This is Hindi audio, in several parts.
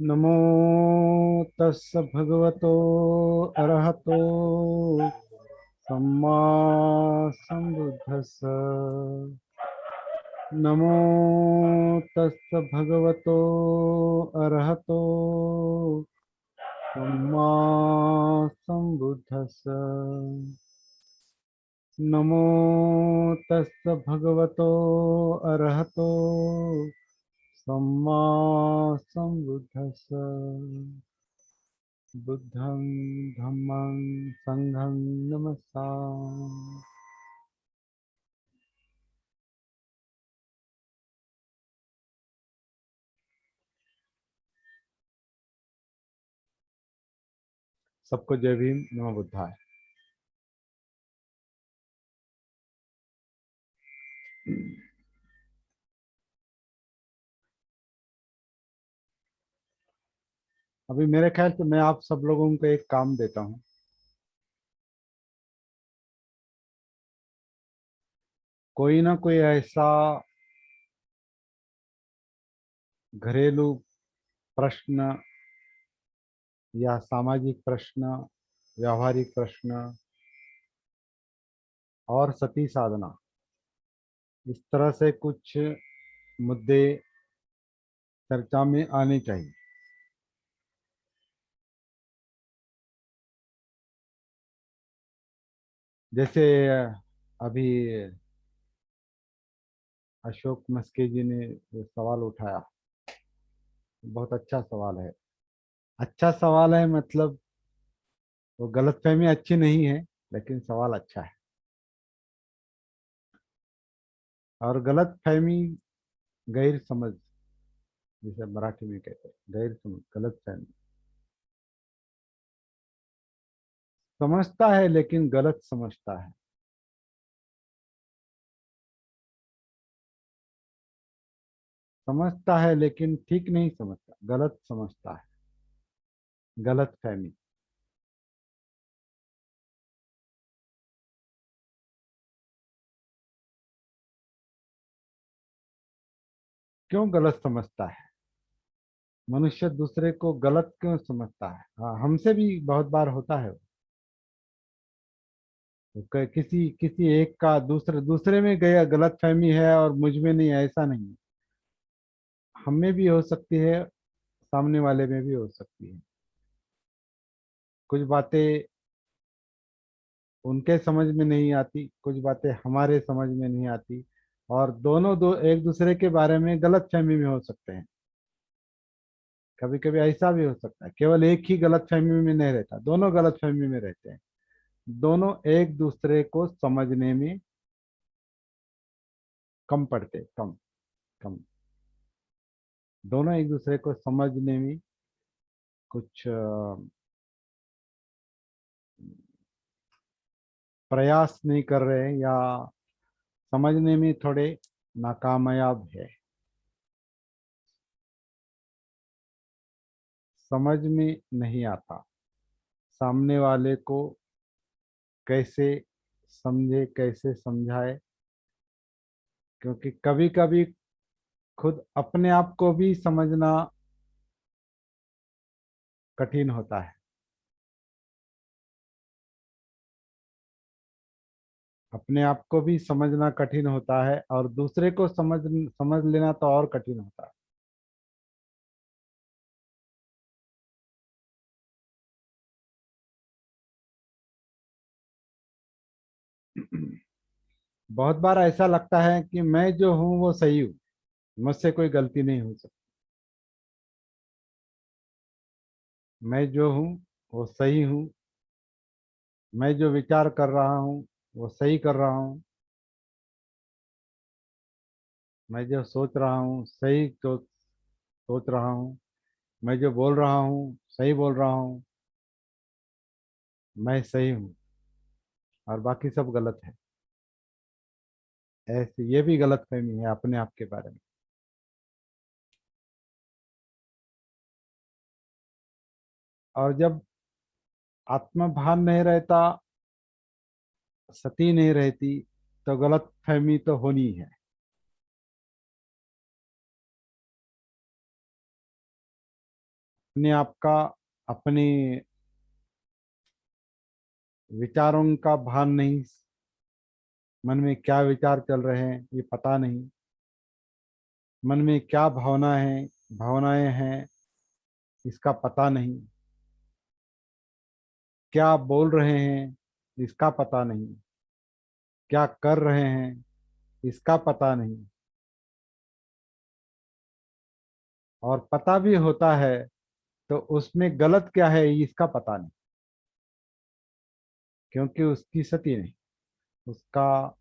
नमो तस् भगवतो अरहतो सम्मा सम्बुद्धस्स। नमो तस् भगवतो अरहतो सम्मा सम्बुद्धस्स। नमो तस् भगवतो अरहतो सम्मा सम्बुद्धस्स। बुद्धं धम्मं संघं नमस्सामि। सबको जय भीम, नमो बुद्धाय। अभी मेरे ख्याल से मैं आप सब लोगों को एक काम देता हूँ। कोई ना कोई ऐसा घरेलू प्रश्न या सामाजिक प्रश्न, व्यावहारिक प्रश्न और सती साधना, इस तरह से कुछ मुद्दे चर्चा में आने चाहिए। जैसे अभी अशोक मस्के जी ने जो सवाल उठाया, बहुत अच्छा सवाल है। अच्छा सवाल है, मतलब वो गलतफहमी अच्छी नहीं है, लेकिन सवाल अच्छा है। और गलतफहमी, गैर समझ, जिसे मराठी में कहते हैं गैर समझ, गलतफहमी, समझता है लेकिन गलत समझता है। समझता है लेकिन ठीक नहीं समझता, गलत समझता है। गलतफहमी। क्यों गलत समझता है? मनुष्य दूसरे को गलत क्यों समझता है? हाँ, हमसे भी बहुत बार होता है। तो किसी किसी एक का दूसरे दूसरे में गया गलतफहमी है और मुझ में नहीं है, ऐसा नहीं है। हम में भी हो सकती है, सामने वाले में भी हो सकती है। कुछ बातें उनके समझ में नहीं आती, कुछ बातें हमारे समझ में नहीं आती, और दोनों दो एक दूसरे के बारे में गलतफहमी में हो सकते हैं। कभी कभी ऐसा भी हो सकता है, केवल एक ही गलतफहमी में नहीं रहता, दोनों गलतफहमी में रहते हैं। दोनों एक दूसरे को समझने में कम पड़ते, कम कम। दोनों एक दूसरे को समझने में कुछ प्रयास नहीं कर रहे हैं, या समझने में थोड़े नाकामयाब है। समझ में नहीं आता सामने वाले को कैसे समझे, कैसे समझाए। क्योंकि कभी कभी खुद अपने आप को भी समझना कठिन होता है। अपने आप को भी समझना कठिन होता है, और दूसरे को समझ समझ लेना तो और कठिन होता है। बहुत बार ऐसा लगता है कि मैं जो हूँ वो सही हूँ, मुझसे कोई गलती नहीं हो सकती। मैं जो हूँ वो सही हूँ। मैं जो विचार कर रहा हूँ वो सही कर रहा हूँ। मैं जो सोच रहा हूँ सही तो सोच रहा हूँ। मैं जो बोल रहा हूँ सही बोल रहा हूँ। मैं सही हूँ और बाकी सब गलत है। ऐसे ये भी गलत फहमी है अपने आप के बारे में। और जब आत्मभान नहीं रहता, सती नहीं रहती, तो गलत फहमी तो होनी है। अपने आप का, अपने विचारों का भान नहीं, मन में क्या विचार चल रहे हैं ये पता नहीं, मन में क्या भावनाएं हैं इसका पता नहीं, क्या बोल रहे हैं इसका पता नहीं, क्या कर रहे हैं इसका पता नहीं, और पता भी होता है तो उसमें गलत क्या है इसका पता नहीं, क्योंकि उसकी सती नहीं, उसका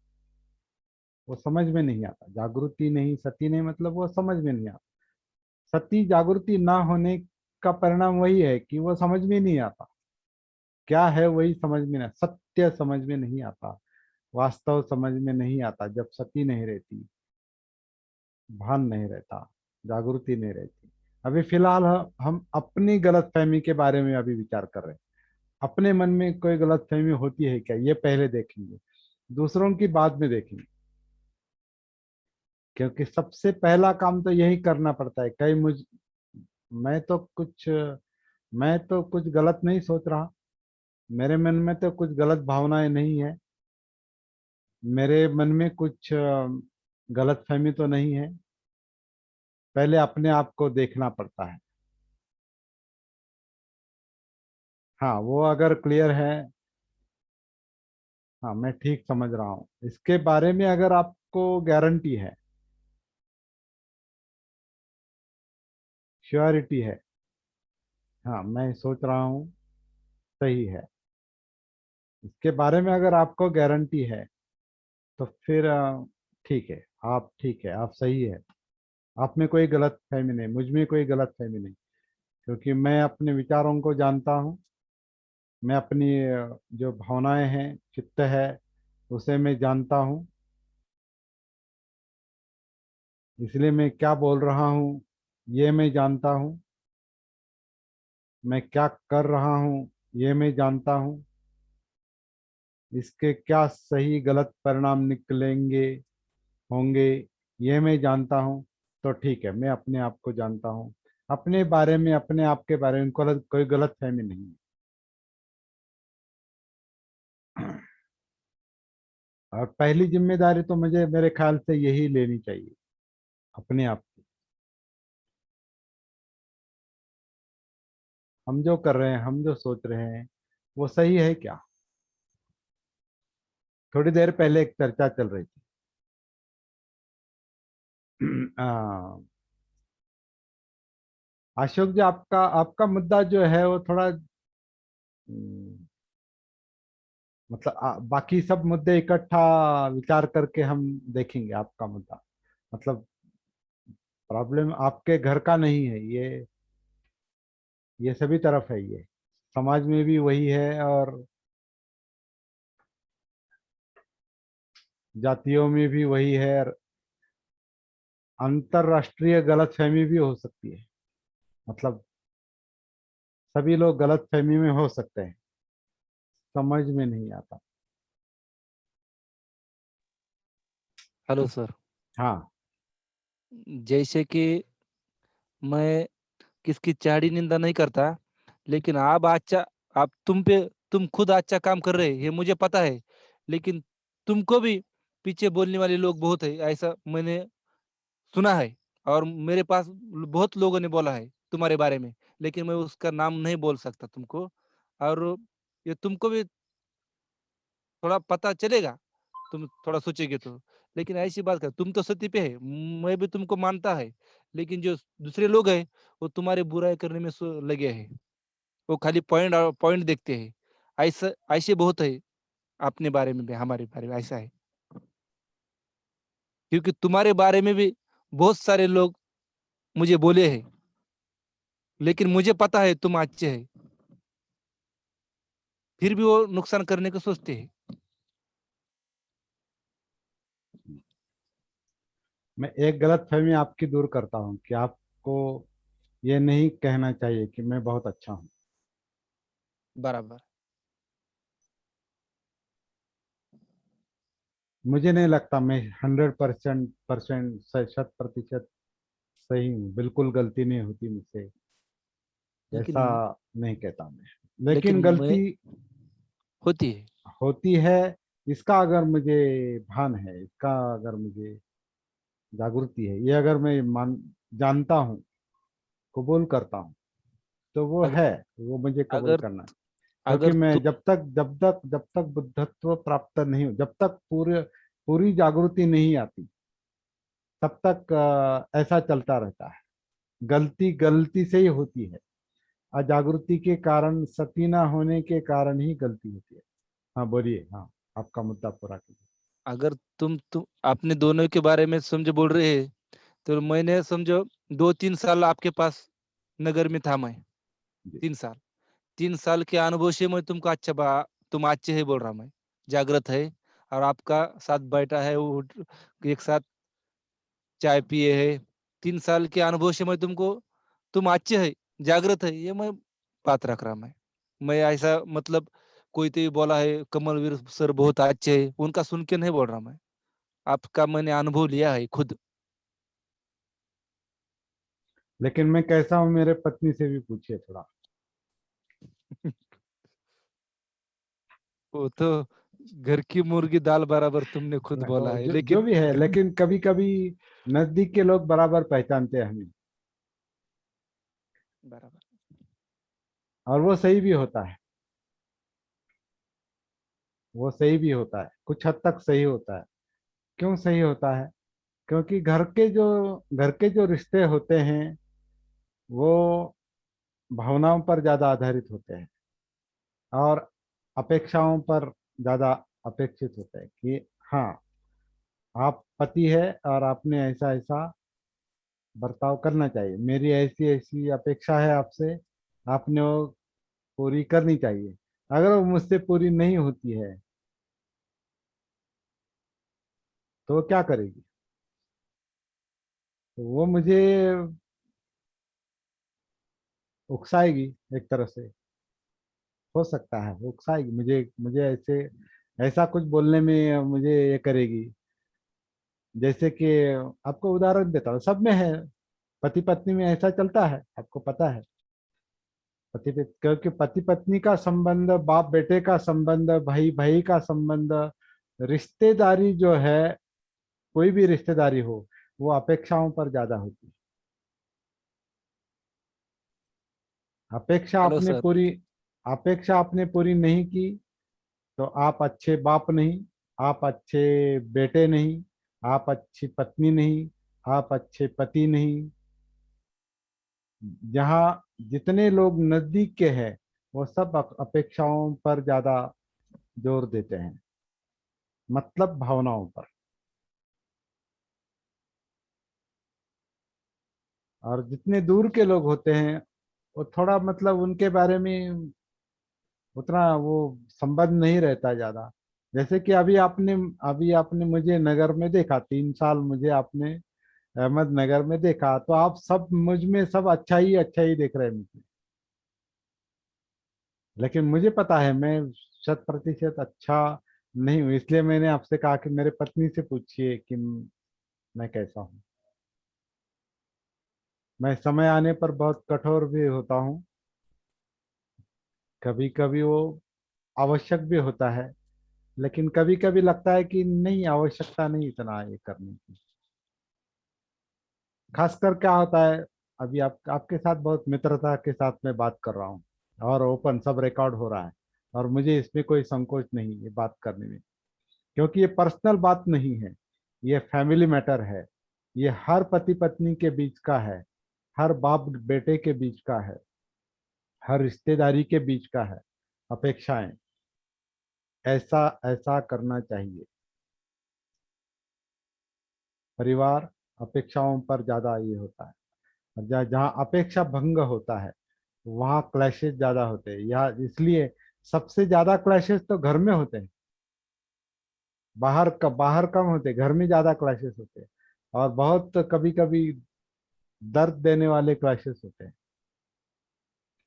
वो समझ में नहीं आता। जागृति नहीं, सती नहीं, मतलब वो समझ में नहीं आता। सती जागृति ना होने का परिणाम वही है कि वो समझ में नहीं आता, क्या है वही समझ में नहीं, सत्य समझ में नहीं आता, वास्तव समझ में नहीं आता जब सती नहीं रहती, भान नहीं रहता, जागृति नहीं रहती। अभी फिलहाल हम अपनी गलत फहमी के बारे में अभी विचार कर रहे हैं। अपने मन में कोई गलत फहमी होती है क्या, ये पहले देखेंगे, दूसरों की बाद में देखेंगे। क्योंकि सबसे पहला काम तो यही करना पड़ता है। कहीं मैं तो कुछ मैं तो कुछ गलत नहीं सोच रहा, मेरे मन में तो कुछ गलत भावनाएं नहीं है, मेरे मन में कुछ गलत फहमी तो नहीं है। पहले अपने आप को देखना पड़ता है। हाँ, वो अगर क्लियर है, हाँ मैं ठीक समझ रहा हूँ इसके बारे में, अगर आपको गारंटी है, श्योरिटी है, हाँ मैं सोच रहा हूँ सही है, इसके बारे में अगर आपको गारंटी है तो फिर ठीक है, आप ठीक है, आप सही है। आप में कोई गलत फहमी नहीं, मुझ में कोई गलत फहमी नहीं, क्योंकि मैं अपने विचारों को जानता हूँ। मैं अपनी जो भावनाएं हैं, चित्त है, उसे मैं जानता हूँ। इसलिए मैं क्या बोल रहा हूँ ये मैं जानता हूँ, मैं क्या कर रहा हूँ ये मैं जानता हूँ, इसके क्या सही गलत परिणाम निकलेंगे, होंगे, ये मैं जानता हूँ। तो ठीक है, मैं अपने आप को जानता हूँ, अपने बारे में, अपने आप के बारे में कोई गलत फहमी नहीं है। और पहली जिम्मेदारी तो मुझे मेरे ख्याल से यही लेनी चाहिए, अपने आप की। हम जो कर रहे हैं, हम जो सोच रहे हैं, वो सही है क्या। थोड़ी देर पहले एक चर्चा चल रही थी। आ, अशोक जी, आपका आपका मुद्दा जो है वो थोड़ा मतलब बाकी सब मुद्दे इकट्ठा विचार करके हम देखेंगे। आपका मुद्दा मतलब प्रॉब्लम आपके घर का नहीं है, ये सभी तरफ है, ये समाज में भी वही है, और जातियों में भी वही है, और अंतरराष्ट्रीय गलतफहमी भी हो सकती है। मतलब सभी लोग गलतफहमी में हो सकते हैं, समझ में नहीं आता। Hello sir. हाँ। जैसे कि मैं किसकी चाड़ी निंदा नहीं करता, लेकिन आप तुम खुद अच्छा काम कर रहे हैं ये मुझे पता है। लेकिन तुमको भी पीछे बोलने वाले लोग बहुत है, ऐसा मैंने सुना है। और मेरे पास बहुत लोगों ने बोला है तुम्हारे बारे में, लेकिन मैं उसका नाम नहीं बोल सकता तुमको। और ये तुमको भी थोड़ा पता चलेगा, तुम थोड़ा सोचेगे तो। लेकिन ऐसी बात कर, तुम तो सत्य पे है, मैं भी तुमको मानता है। लेकिन जो दूसरे लोग हैं वो तुम्हारे बुराई करने में लगे हैं। वो खाली पॉइंट और पॉइंट देखते हैं। ऐसा ऐसे बहुत है अपने बारे में भी, हमारे बारे में ऐसा है। क्योंकि तुम्हारे बारे में भी बहुत सारे लोग मुझे बोले हैं, लेकिन मुझे पता है तुम अच्छे हैं, फिर भी वो नुकसान करने को सोचते हैं। मैं एक गलतफहमी आपकी दूर करता हूँ कि आपको ये नहीं कहना चाहिए कि मैं बहुत अच्छा हूँ। बराबर। मुझे नहीं लगता मैं 100% 100% 100% सही हूँ, बिल्कुल गलती नहीं होती मुझसे। लेकिन ऐसा नहीं कहता मैं, लेकिन लेकिन मैं गलती होती है। होती है। इसका अगर मुझे भान है, इसका अगर मुझे जागृति है, ये अगर मैं मान जानता हूँ, कबूल करता हूँ, तो वो अगर है, वो मुझे कबूल अगर करना है। क्योंकि अगर मैं तुम जब तक बुद्धत्व प्राप्त नहीं हो, जब तक पूरी जागृति नहीं आती, तब तक ऐसा चलता रहता है। गलती गलती से ही होती है, अजागृति के कारण, सती न होने के कारण ही गलती होती है। हाँ बोलिए, हाँ, आपका मुद्दा पूरा कीजिए। अगर तुम अपने दोनों के बारे में समझो बोल रहे हैं, तो मैंने समझो 2-3 साल आपके पास नगर में था मैं। जी। 3 साल, 3 साल के अनुभव से मैं तुमको तुम अच्छे है बोल रहा मैं, जागृत है। और आपका साथ बैठा है वो, एक साथ चाय पिए है। 3 साल के अनुभव से मैं तुमको, तुम अच्छे है, जागृत है, ये मैं बात रख रहा मैं ऐसा मतलब कोई तो भी बोला है कमलवीर सर बहुत अच्छे है, उनका सुन के नहीं बोल रहा मैं, आपका मैंने अनुभव लिया है खुद। लेकिन मैं कैसा हूँ, मेरे पत्नी से भी पूछिए थोड़ा। वो तो घर की मुर्गी दाल बराबर तुमने खुद नहीं, बोला वो है, जो लेकिन भी है, लेकिन कभी कभी नजदीक के लोग बराबर पहचानते हैं हमें, बराबर। और वो सही भी होता है। वो सही भी होता है, कुछ हद तक सही होता है। क्यों सही होता है? क्योंकि घर के जो रिश्ते होते हैं, वो भावनाओं पर ज्यादा आधारित होते हैं, और अपेक्षाओं पर ज्यादा अपेक्षित होते हैं कि हाँ, आप पति है और आपने ऐसा ऐसा बर्ताव करना चाहिए, मेरी ऐसी ऐसी अपेक्षा है आपसे, आपने वो पूरी करनी चाहिए। अगर वो मुझसे पूरी नहीं होती है, तो वो क्या करेगी? तो वो मुझे उकसाएगी, एक तरह से। हो सकता है वो उकसाएगी मुझे, मुझे ऐसे ऐसा कुछ बोलने में मुझे ये करेगी। जैसे कि आपको उदाहरण देता हूँ, सब में है, पति पत्नी में ऐसा चलता है, आपको पता है। क्योंकि पति पत्नी का संबंध, बाप बेटे का संबंध, भाई भाई का संबंध, रिश्तेदारी जो है, कोई भी रिश्तेदारी हो, वो अपेक्षाओं पर ज्यादा होती है। अपेक्षा हेलो आपने सर। पूरी अपेक्षा आपने पूरी नहीं की, तो आप अच्छे बाप नहीं, आप अच्छे बेटे नहीं, आप अच्छी पत्नी नहीं, आप अच्छे पति नहीं। जहाँ जितने लोग नजदीक के हैं, वो सब अपेक्षाओं पर ज्यादा जोर देते हैं, मतलब भावनाओं पर। और जितने दूर के लोग होते हैं, वो थोड़ा मतलब उनके बारे में उतना वो संबंध नहीं रहता ज्यादा। जैसे कि अभी आपने मुझे नगर में देखा, 3 साल मुझे आपने अहमदनगर में देखा, तो आप सब मुझ में सब अच्छा ही देख रहे हैं मुझे। लेकिन मुझे पता है मैं 100% अच्छा नहीं हूँ, इसलिए मैंने आपसे कहा कि मेरे पत्नी से पूछिए कि मैं कैसा हूँ। मैं समय आने पर बहुत कठोर भी होता हूँ, कभी कभी वो आवश्यक भी होता है, लेकिन कभी कभी लगता है कि नहीं, आवश्यकता नहीं इतना ये करने की। खासकर क्या होता है, अभी आपके साथ बहुत मित्रता के साथ मैं बात कर रहा हूँ, और ओपन सब रिकॉर्ड हो रहा है, और मुझे इसमें कोई संकोच नहीं ये बात करने में। क्योंकि ये पर्सनल बात नहीं है, ये फैमिली मैटर है। ये हर पति पत्नी के बीच का है, हर बाप बेटे के बीच का है, हर रिश्तेदारी के बीच का है। अपेक्षाएं, ऐसा ऐसा करना चाहिए। परिवार अपेक्षाओं पर ज्यादा ये होता है, और जहाँ जहाँ अपेक्षा भंग होता है, वहाँ क्लैशेस ज्यादा होते हैं। या इसलिए सबसे ज्यादा क्लैशेस तो घर में होते हैं, बाहर कम होते हैं, घर में ज्यादा क्लैशेस होते हैं। और बहुत कभी कभी दर्द देने वाले क्लैशेस होते हैं।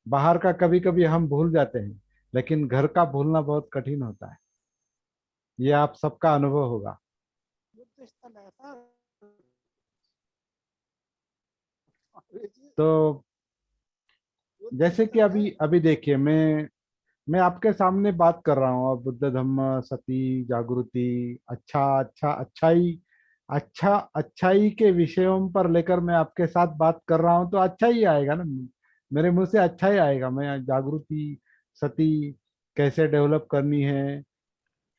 बाहर का कभी कभी हम भूल जाते हैं, लेकिन घर का भूलना बहुत कठिन होता है। ये आप सबका अनुभव होगा। तो जैसे कि अभी अभी देखिए, मैं आपके सामने बात कर रहा हूँ, और बुद्ध धम्म सती जागृति, अच्छा अच्छा अच्छाई, अच्छाई के विषयों पर लेकर मैं आपके साथ बात कर रहा हूँ, तो अच्छा ही आएगा ना। मेरे मुंह से अच्छा ही आएगा। मैं जागृति, सती कैसे डेवलप करनी है,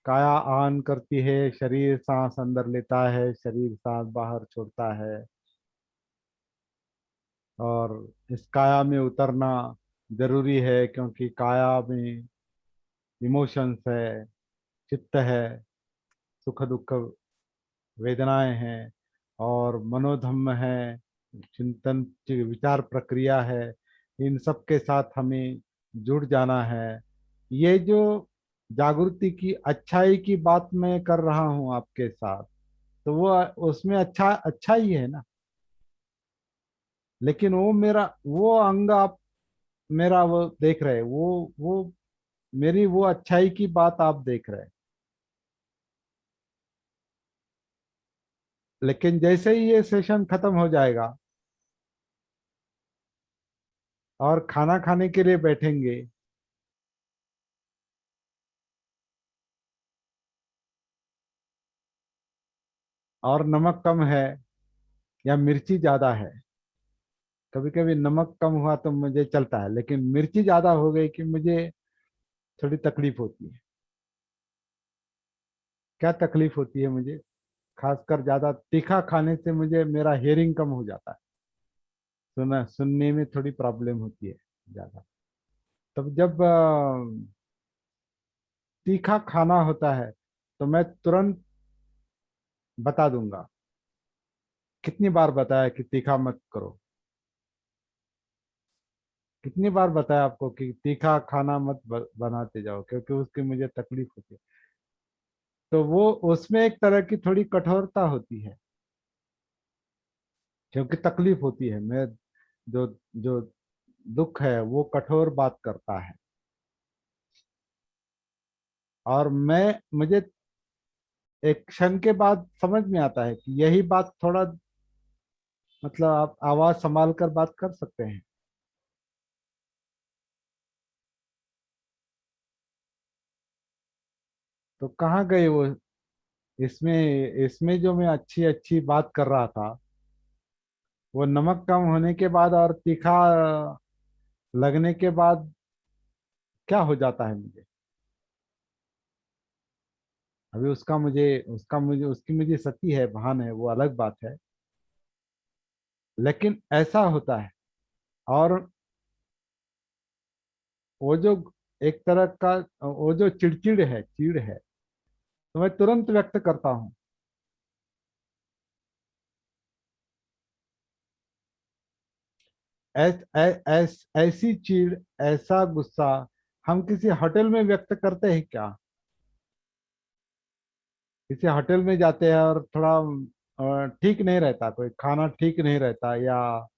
काया आन करती है, शरीर सांस अंदर लेता है, शरीर सांस बाहर छोड़ता है, और इस काया में उतरना जरूरी है, क्योंकि काया में इमोशंस है, चित्त है, सुख दुख वेदनाएं हैं, और मनोधम्म है, चिंतन विचार प्रक्रिया है। इन सब के साथ हमें जुड़ जाना है। ये जो जागृति की अच्छाई की बात मैं कर रहा हूँ आपके साथ, तो वो उसमें अच्छा अच्छा ही है ना। लेकिन वो मेरा वो अंग आप मेरा वो देख रहे हैं, वो मेरी वो अच्छाई की बात आप देख रहे हैं। लेकिन जैसे ही ये सेशन खत्म हो जाएगा और खाना खाने के लिए बैठेंगे, और नमक कम है या मिर्ची ज्यादा है, कभी कभी नमक कम हुआ तो मुझे चलता है, लेकिन मिर्ची ज्यादा हो गई कि मुझे थोड़ी तकलीफ होती है। क्या तकलीफ होती है मुझे? खासकर ज्यादा तीखा खाने से मुझे मेरा हियरिंग कम हो जाता है, सुनने में थोड़ी प्रॉब्लम होती है ज्यादा। तब जब तीखा खाना होता है तो मैं तुरंत बता दूंगा। कितनी बार बताया कि तीखा मत करो? कितनी बार बताया आपको कि तीखा खाना मत बनाते जाओ, क्योंकि उसकी मुझे तकलीफ होती है। तो वो उसमें एक तरह की थोड़ी कठोरता होती है, क्योंकि तकलीफ होती है। मैं जो जो दुख है वो कठोर बात करता है, और मैं मुझे एक क्षण के बाद समझ में आता है कि यही बात थोड़ा, मतलब आप आवाज संभाल कर बात कर सकते हैं। तो कहाँ गए वो? इसमें इसमें जो मैं अच्छी अच्छी बात कर रहा था, वो नमक कम होने के बाद और तीखा लगने के बाद क्या हो जाता है मुझे? अभी उसका मुझे उसकी मुझे सती है, भान है, वो अलग बात है। लेकिन ऐसा होता है। और वो जो एक तरह का वो जो चिड़चिड़ है, चीड़ है, तो मैं तुरंत व्यक्त करता हूँ। ऐसी चीड़, ऐसा गुस्सा हम किसी होटल में व्यक्त करते हैं क्या? किसी होटल में जाते हैं और थोड़ा ठीक नहीं रहता, कोई खाना ठीक नहीं रहता, या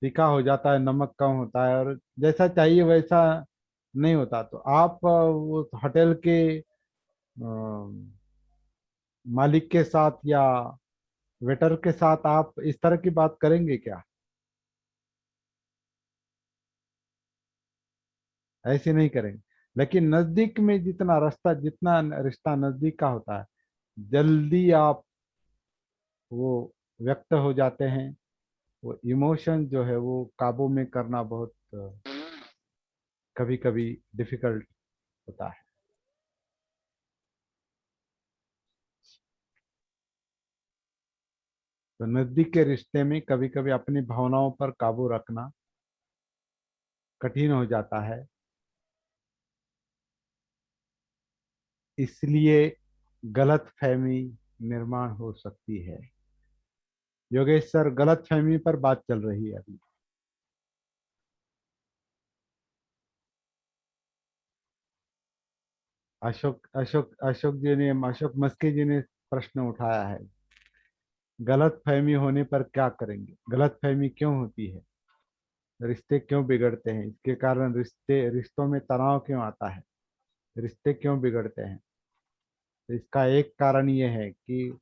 तीखा हो जाता है, नमक कम होता है, और जैसा चाहिए वैसा नहीं होता, तो आप उस होटल के मालिक के साथ या वेटर के साथ आप इस तरह की बात करेंगे क्या? ऐसे नहीं करेंगे। लेकिन नजदीक में जितना रिश्ता नजदीक का होता है, जल्दी आप वो व्यक्त हो जाते हैं। वो इमोशन जो है वो काबू में करना बहुत कभी कभी डिफिकल्ट होता है। तो नजदीक के रिश्ते में कभी कभी अपनी भावनाओं पर काबू रखना कठिन हो जाता है। इसलिए गलत फहमी निर्माण हो सकती है। योगेश सर, गलत फहमी पर बात चल रही है अभी। अशोक मस्की जी ने प्रश्न उठाया है, गलत फहमी होने पर क्या करेंगे? गलत फहमी क्यों होती है? रिश्ते क्यों बिगड़ते हैं? इसके कारण रिश्तों में तनाव क्यों आता है? रिश्ते क्यों बिगड़ते हैं? तो इसका एक कारण ये है कि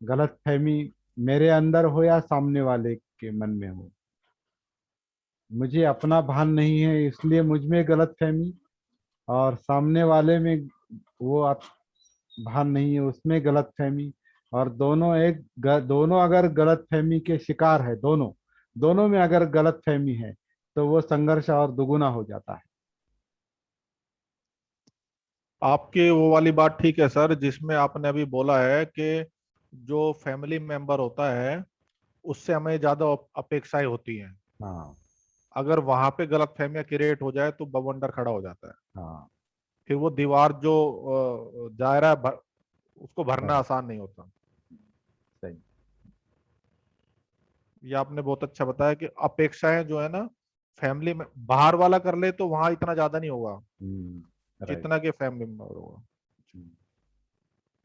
गलत फहमी मेरे अंदर हो या सामने वाले के मन में हो, मुझे अपना भान नहीं है इसलिए मुझ में गलत फहमी, और सामने वाले में वो भान नहीं है उसमें गलत फहमी, और दोनों अगर गलत फहमी के शिकार है, दोनों दोनों में अगर गलत फहमी है तो वो संघर्ष और दुगुना हो जाता है। आपकी वो वाली बात ठीक है सर, जिसमें आपने अभी बोला है कि जो फैमिली मेंबर होता है उससे हमें ज्यादा अपेक्षाएं होती हैं। हाँ अगर वहां पे गलत फहमियां क्रिएट हो जाए तो बवंडर खड़ा हो जाता है। हाँ। फिर वो दीवार जो दायरा उसको भरना हाँ, आसान नहीं होता। सही। ये आपने बहुत अच्छा बताया कि अपेक्षाएं जो है ना, फैमिली में बाहर वाला कर ले तो वहां इतना ज्यादा नहीं होगा राइट। जितना कि फैमिली मेंबर होगा।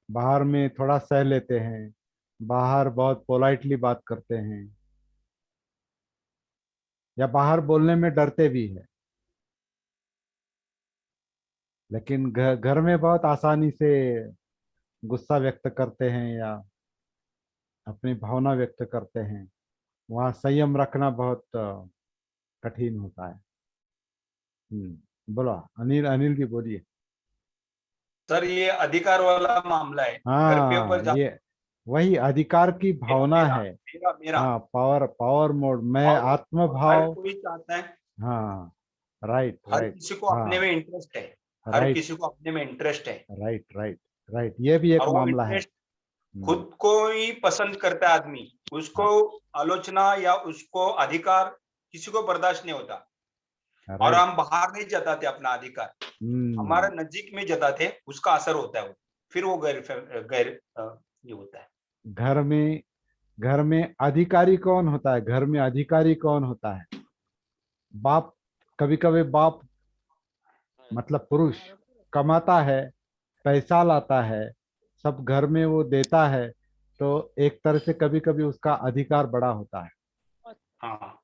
बाहर में थोड़ा सह लेते हैं, बाहर बहुत पोलाइटली बात करते हैं, या बाहर बोलने में डरते भी है, लेकिन घर में बहुत आसानी से गुस्सा व्यक्त करते हैं या अपनी भावना व्यक्त करते हैं। वहाँ संयम रखना बहुत कठिन होता है। बोलो। अनिल, अनिल जी बोलिए। सर ये अधिकार वाला मामला है, घर के हाँ, ऊपर ये वही अधिकार की मेरा भावना मेरा है। मेरा मेरा हाँ, पावर पावर मोड मैं और हर आत्मभाव। कोई चाहता है, हाँ, राइट हर राइट। किसी को अपने हाँ, में इंटरेस्ट है, हर राइट किसी को अपने में इंटरेस्ट है, राइट राइट राइट, ये भी एक और वो मामला है। इंटरेस्ट खुद को ही पसंद करता है आदमी, उसको हाँ, आलोचना या उसको अधिकार किसी को बर्दाश्त नहीं होता। और राइट। हम बाहर नहीं जताते अपना अधिकार, हमारे नजदीक में जताते, उसका असर होता है, फिर वो गैर गैर ये होता है। घर में अधिकारी कौन होता है? घर में अधिकारी कौन होता है? बाप। कभी कभी बाप, मतलब पुरुष, कमाता है, पैसा लाता है, सब घर में वो देता है, तो एक तरह से कभी कभी उसका अधिकार बड़ा होता है। हाँ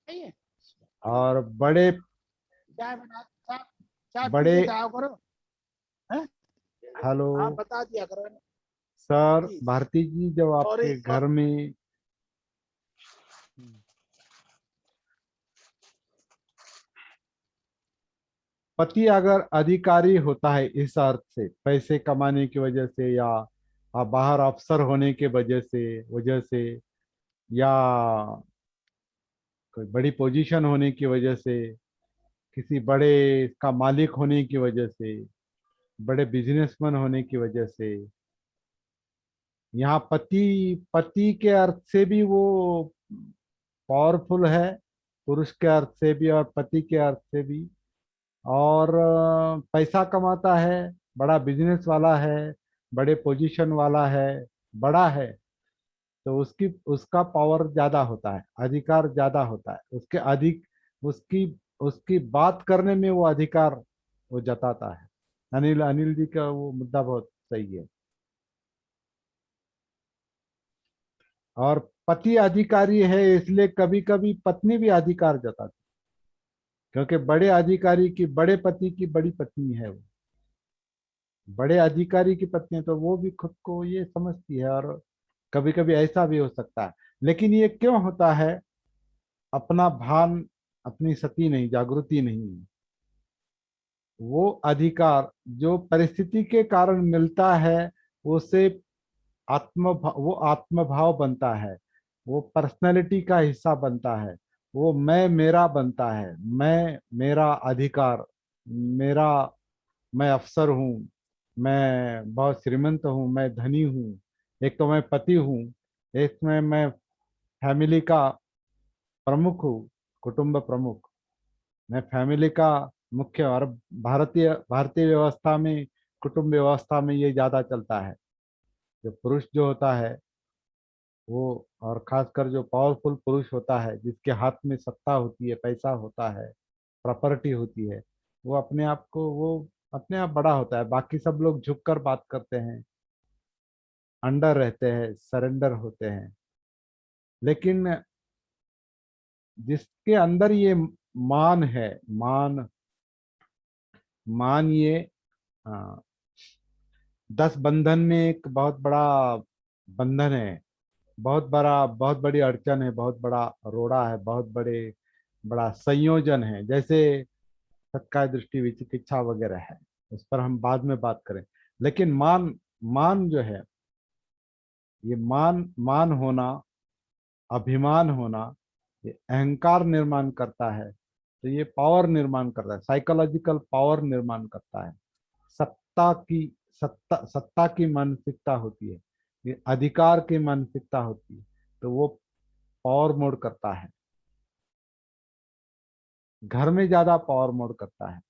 और बड़े चाय बना, चाय पी बड़े के जाओ करो। हैं? हेलो हाँ बता दिया करो सर, जी। भारती जी, जब सॉरी। आपके घर में पति अगर अधिकारी होता है, इस अर्थ से पैसे कमाने की वजह से, या बाहर अफसर होने के वजह से, या कोई बड़ी पोजीशन होने की वजह से, किसी बड़े का मालिक होने की वजह से, बड़े बिजनेसमैन होने की वजह से, यहाँ पति पति के अर्थ से भी वो पावरफुल है, पुरुष के अर्थ से भी और पति के अर्थ से भी। और पैसा कमाता है, बड़ा बिजनेस वाला है, बड़े पोजीशन वाला है, बड़ा है, तो उसका पावर ज्यादा होता है, अधिकार ज्यादा होता है, उसके अधिक उसकी उसकी बात करने में वो अधिकार वो जताता है। अनिल अनिल जी का वो मुद्दा बहुत सही है। और पति अधिकारी है इसलिए कभी कभी पत्नी भी अधिकार जताती, क्योंकि बड़े अधिकारी की, बड़े पति की बड़ी पत्नी है वो, बड़े अधिकारी की पत्नी है, तो वो भी खुद को ये समझती है, और कभी कभी ऐसा भी हो सकता है। लेकिन ये क्यों होता है? अपना भान, अपनी सती नहीं, जागृति नहीं है। वो अधिकार जो परिस्थिति के कारण मिलता है, उसे वो आत्मभाव बनता है, वो पर्सनैलिटी का हिस्सा बनता है, वो मैं मेरा बनता है। मैं, मेरा अधिकार, मेरा, मैं अफसर हूँ, मैं बहुत श्रीमंत हूँ, मैं धनी हूँ, एक तो मैं पति हूँ, एक में मैं फैमिली का प्रमुख हूँ, कुटुंब प्रमुख, मैं फैमिली का मुख्य। और भारतीय भारतीय व्यवस्था में, कुटुंब व्यवस्था में ये ज्यादा चलता है। जो पुरुष जो होता है वो, और खासकर जो पावरफुल पुरुष होता है, जिसके हाथ में सत्ता होती है, पैसा होता है, प्रॉपर्टी होती है, वो अपने आप बड़ा होता है। बाकी सब लोग झुककर बात करते हैं, अंडर रहते हैं, सरेंडर होते हैं। लेकिन जिसके अंदर ये मान है, मान मान ये, हाँ, 10 बंधन में एक बहुत बड़ा बंधन है, बहुत बड़ा, बहुत बड़ी अड़चन है, बहुत बड़ा रोड़ा है, बहुत बड़े बड़ा संयोजन है, जैसे सत्कार दृष्टि विचिकित्सा वगैरह है, उस पर हम बाद में बात करें। लेकिन मान, मान जो है, ये मान, मान होना, अभिमान होना, ये अहंकार निर्माण करता है। तो ये पावर निर्माण करता है, साइकोलॉजिकल पावर निर्माण करता है। सत्ता की, सत्ता की मानसिकता होती है, ये अधिकार की मानसिकता होती है, तो वो पावर मोड करता है। घर में ज्यादा पावर मोड करता है।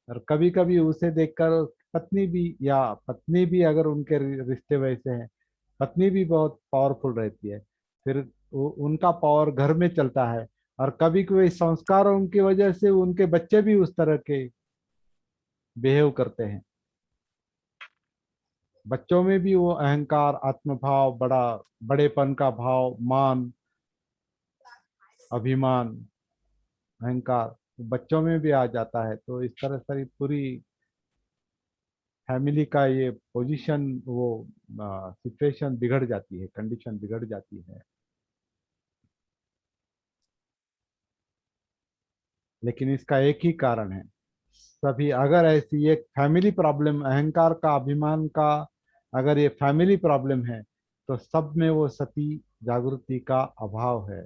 और कभी कभी उसे देखकर पत्नी भी, या पत्नी भी अगर उनके रिश्ते वैसे हैं, पत्नी भी बहुत पावरफुल रहती है, फिर उनका पावर घर में चलता है। और कभी कभी संस्कारों की वजह से उनके बच्चे भी उस तरह के बिहेव करते हैं। बच्चों में भी वो अहंकार, आत्मभाव, बड़ा बड़ेपन का भाव, मान, अभिमान, अहंकार बच्चों में भी आ जाता है। तो इस तरह से पूरी फैमिली का ये पोजीशन, वो सिचुएशन बिगड़ जाती है, कंडीशन बिगड़ जाती है। लेकिन इसका एक ही कारण है, सभी अगर ऐसी एक फैमिली प्रॉब्लम, अहंकार का, अभिमान का, अगर ये फैमिली प्रॉब्लम है, तो सब में वो सती जागृति का अभाव है।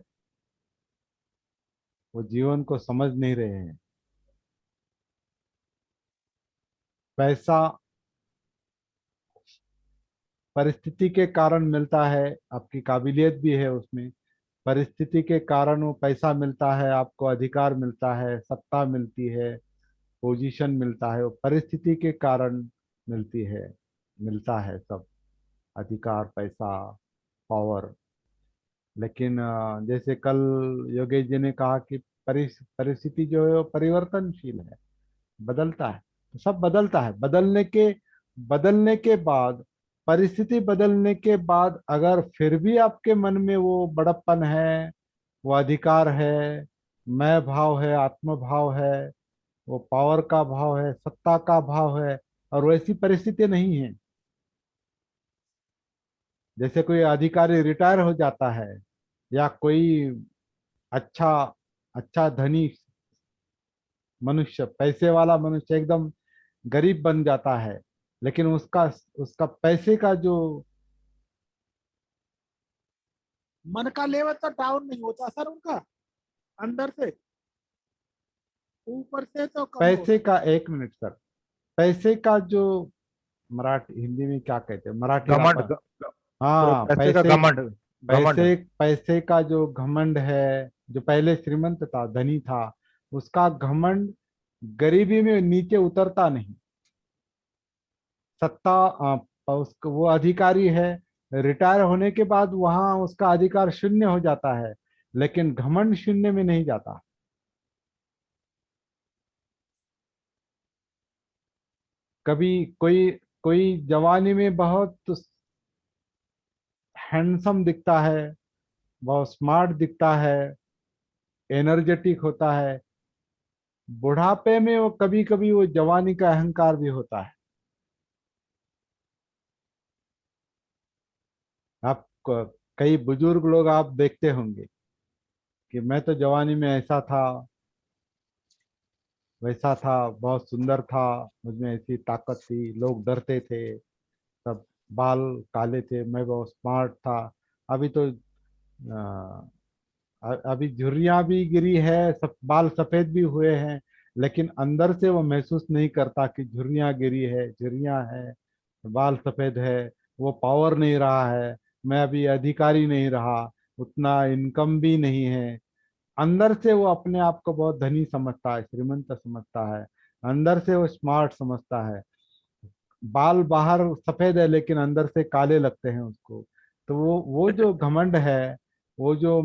वो जीवन को समझ नहीं रहे हैं। पैसा परिस्थिति के कारण मिलता है, आपकी काबिलियत भी है उसमें। परिस्थिति के कारण वो पैसा मिलता है, आपको अधिकार मिलता है, सत्ता मिलती है, पोजीशन मिलता है, वो परिस्थिति के कारण मिलती है, मिलता है सब, अधिकार, पैसा, पावर। लेकिन जैसे कल योगेश जी ने कहा कि परिस्थिति जो है वो परिवर्तनशील है, बदलता है। तो सब बदलता है। बदलने के बाद, परिस्थिति बदलने के बाद अगर फिर भी आपके मन में वो बड़प्पन है, वो अधिकार है, मैं भाव है, आत्म भाव है, वो पावर का भाव है, सत्ता का भाव है, और वैसी परिस्थिति नहीं है। जैसे कोई अधिकारी रिटायर हो जाता है, या कोई अच्छा, अच्छा धनी मनुष्य, पैसे वाला मनुष्य एकदम गरीब बन जाता है, लेकिन उसका उसका पैसे का जो, मन का लेवल तो डाउन नहीं होता सर उनका, अंदर से, ऊपर से तो कम हो। पैसे का, एक मिनट सर, पैसे का जो, मराठी हिंदी में क्या कहते हैं, मराठी घमंड, रापा, हाँ, पैसे का पैसे, घमंड, घमंड। पैसे का जो घमंड है, जो पहले श्रीमंत था, धनी था, उसका घमंड गरीबी में नीचे उतरता नहीं। सत्ता, उसको, वो अधिकारी है, रिटायर होने के बाद वहां उसका अधिकार शून्य हो जाता है, लेकिन घमंड शून्य में नहीं जाता। कभी कोई, कोई जवानी में बहुत हैंडसम दिखता है, बहुत स्मार्ट दिखता है, एनर्जेटिक होता है, बुढ़ापे में वो कभी कभी वो जवानी का अहंकार भी होता है। आप कई बुजुर्ग लोग आप देखते होंगे कि मैं तो जवानी में ऐसा था, वैसा था, बहुत सुंदर था, मुझमें ऐसी ताकत थी, लोग डरते थे, सब बाल काले थे, मैं बहुत स्मार्ट था। अभी तो अभी झुर्रियां भी गिरी है, सब बाल सफेद भी हुए हैं, लेकिन अंदर से वो महसूस नहीं करता कि झुर्रियां गिरी है, झुर्रियां है, बाल सफेद है। वो पावर नहीं रहा है, मैं अभी अधिकारी नहीं रहा, उतना इनकम भी नहीं है। अंदर से वो अपने आप को बहुत धनी समझता है, श्रीमंत समझता है, अंदर से वो स्मार्ट समझता है। बाल बाहर सफेद है लेकिन अंदर से काले लगते हैं उसको। तो वो जो घमंड है, वो जो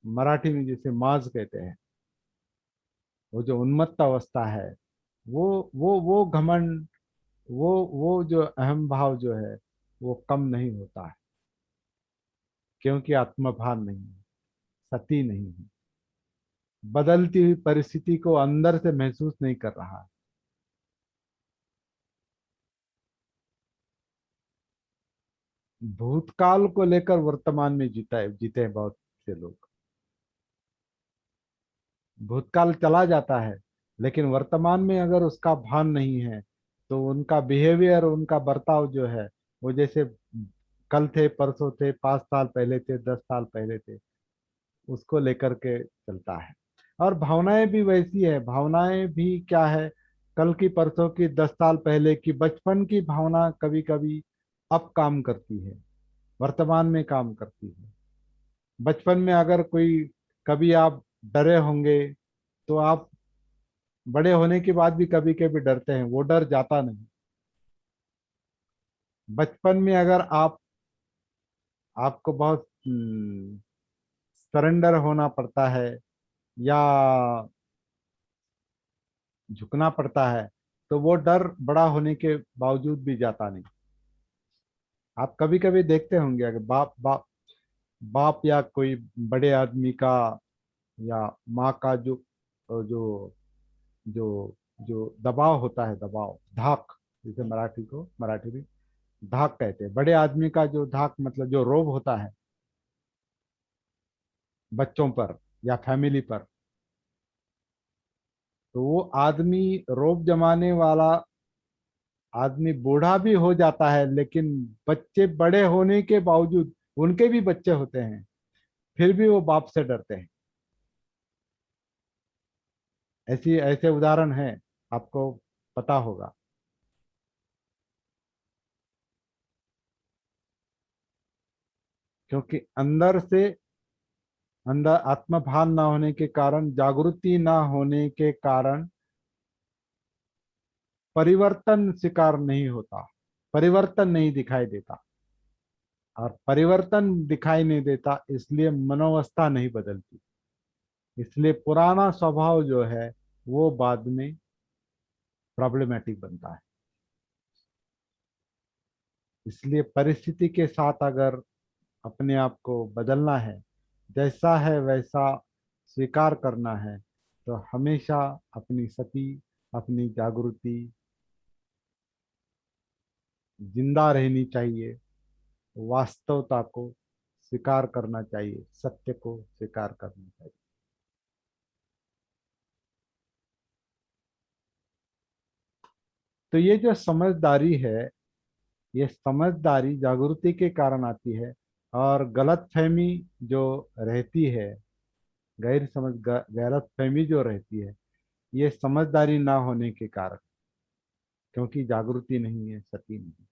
मराठी में जिसे माज कहते हैं, वो जो उन्मत्त अवस्था है, वो घमंड, वो जो अहम भाव जो है, वो कम नहीं होता है, क्योंकि आत्मभान नहीं है, सती नहीं है, बदलती हुई परिस्थिति को अंदर से महसूस नहीं कर रहा है। भूतकाल को लेकर वर्तमान में जीता है, जीते हैं बहुत से लोग। भूतकाल चला जाता है, लेकिन वर्तमान में अगर उसका भान नहीं है तो उनका बिहेवियर, उनका बर्ताव जो है वो जैसे कल थे, परसों थे, 5 साल पहले थे, 10 साल पहले थे, उसको लेकर के चलता है। और भावनाएं भी वैसी है, भावनाएं भी क्या है, कल की, परसों की, 10 साल पहले की, बचपन की भावना कभी कभी अब काम करती है, वर्तमान में काम करती है। बचपन में अगर कोई, कभी आप डरे होंगे तो आप बड़े होने के बाद भी कभी कभी डरते हैं, वो डर जाता नहीं। बचपन में अगर आपको बहुत सरेंडर होना पड़ता है या झुकना पड़ता है, तो वो डर बड़ा होने के बावजूद भी जाता नहीं। आप कभी कभी देखते होंगे, अगर बाप बाप बाप या कोई बड़े आदमी का या माँ का जो जो जो जो दबाव होता है, दबाव, धाक, जैसे मराठी में धाक कहते हैं, बड़े आदमी का जो धाक मतलब जो रोब होता है बच्चों पर या फैमिली पर, तो वो आदमी, रोब जमाने वाला आदमी बूढ़ा भी हो जाता है, लेकिन बच्चे बड़े होने के बावजूद, उनके भी बच्चे होते हैं, फिर भी वो बाप से डरते हैं। ऐसी ऐसे उदाहरण हैं, आपको पता होगा। क्योंकि अंदर आत्मभान ना होने के कारण, जागृति ना होने के कारण परिवर्तन स्वीकार नहीं होता, परिवर्तन नहीं दिखाई देता। और परिवर्तन दिखाई नहीं देता इसलिए मनोवस्था नहीं बदलती, इसलिए पुराना स्वभाव जो है वो बाद में प्रॉब्लमेटिक बनता है। इसलिए परिस्थिति के साथ अगर अपने आप को बदलना है, जैसा है वैसा स्वीकार करना है, तो हमेशा अपनी सती, अपनी जागृति जिंदा रहनी चाहिए, वास्तवता को स्वीकार करना चाहिए, सत्य को स्वीकार करना चाहिए। तो ये जो समझदारी है, ये समझदारी जागृति के कारण आती है। और गलतफहमी जो रहती है, गलतफहमी जो रहती है, ये समझदारी ना होने के कारण, क्योंकि जागृति नहीं है, सती नहीं।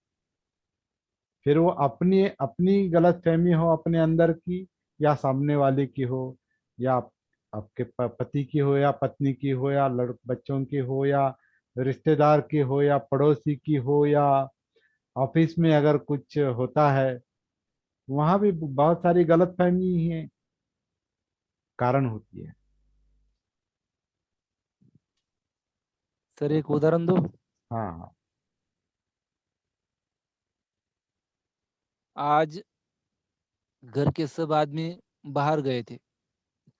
फिर वो अपनी अपनी गलतफहमी हो अपने अंदर की, या सामने वाले की हो, या आपके पति की हो, या पत्नी की हो, या बच्चों की हो, या रिश्तेदार की हो, या पड़ोसी की हो, या ऑफिस में अगर कुछ होता है, वहां भी बहुत सारी गलतफहमी है, कारण होती है। सर एक उदाहरण दो। हाँ हाँ। आज घर के सब आदमी बाहर गए थे,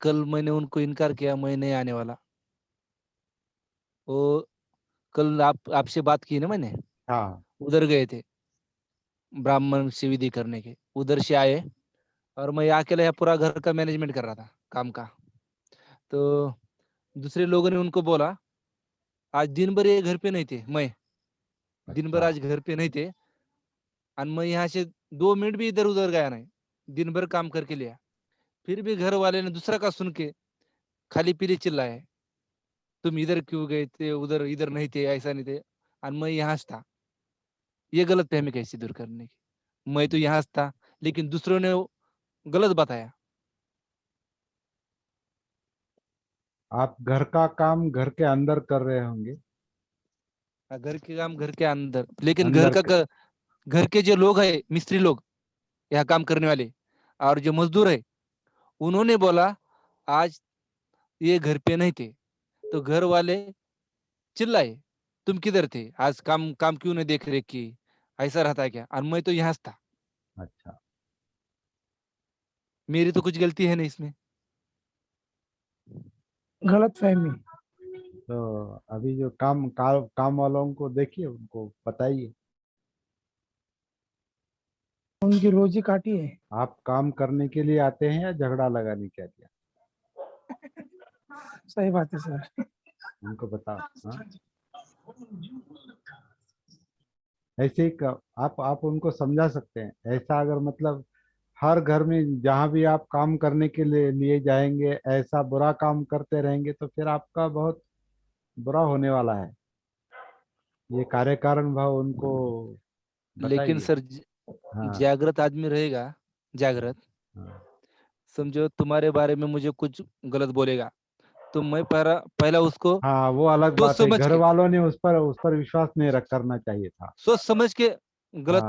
कल मैंने उनको इनकार किया, मैं नहीं आने वाला। वो कल आपसे बात की ना मैंने, हाँ उधर गए थे ब्राह्मण से विधि करने के, उधर से आए और मैं अकेले यहाँ पूरा घर का मैनेजमेंट कर रहा था, काम का। तो दूसरे लोगों ने उनको बोला, आज दिन भर ये घर पे नहीं थे, मैं दिन भर अच्छा। आज घर पे नहीं थे, और मैं यहाँ से 2 मिनट भी इधर उधर गया नहीं, दिन भर काम करके लिया। फिर भी घर वाले ने दूसरा का सुन के खाली पीली चिल्लाए, तुम इधर क्यों गए थे, उधर इधर नहीं थे, ऐसा नहीं थे, और मैं यहाँ से था। ये गलत फहमी कैसे दूर करने की, मैं तो यहाँ से था, लेकिन दूसरों ने वो गलत बताया। आप घर का काम घर के अंदर कर रहे होंगे, घर के काम घर के अंदर, लेकिन अंदर के। घर के जो लोग है, मिस्त्री लोग, यहाँ काम करने वाले और जो मजदूर है, उन्होंने बोला आज ये घर पे नहीं थे, तो घर वाले चिल्लाए, तुम किधर थे आज, काम काम क्यों नहीं देख रेख की, ऐसा रहता है क्या, और मैं तो यहाँ से था, अच्छा। मेरी तो कुछ गलती है नहीं इसमें। गलत फहमी। तो अभी जो काम वालों को देखिए, उनको बताइए, उनकी रोजी काटी है। आप काम करने के लिए आते हैं या झगड़ा लगाने के लिए? सही बात है सर। उनको बताओ। हाँ, ऐसे ही आप उनको समझा सकते हैं। ऐसा अगर मतलब हर घर में जहां भी आप काम करने के लिए जाएंगे ऐसा बुरा काम करते रहेंगे तो फिर आपका बहुत बुरा होने वाला है। ये कार्य कारण भाव उनको लेकिन बताइए। सर हाँ जागृत आदमी रहेगा, जागृत, हाँ समझो तुम्हारे बारे में मुझे कुछ गलत बोलेगा तो मैं पहला उसको हाँ, वो अलग सोच बात है। समझ घर के वालों ने उस पर विश्वास नहीं रख करना चाहिए था। सोच समझ के गलत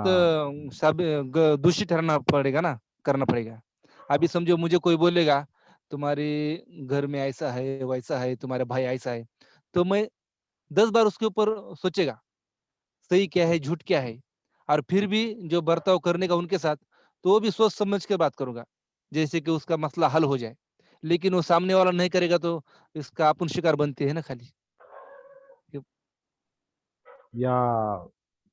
हाँ दूषित ठहरना पड़ेगा ना, करना पड़ेगा। अभी समझो मुझे कोई बोलेगा तुम्हारे घर में ऐसा है वैसा है, तुम्हारे भाई ऐसा है, तो मैं 10 बार उसके ऊपर सोचेगा सही क्या है झूठ क्या है, और फिर भी जो बर्ताव करने का उनके साथ, तो वो भी सोच समझ के बात करूंगा, जैसे कि उसका मसला हल हो जाए। लेकिन वो सामने वाला नहीं करेगा तो इसका अपन शिकार बनते हैं ना खाली। या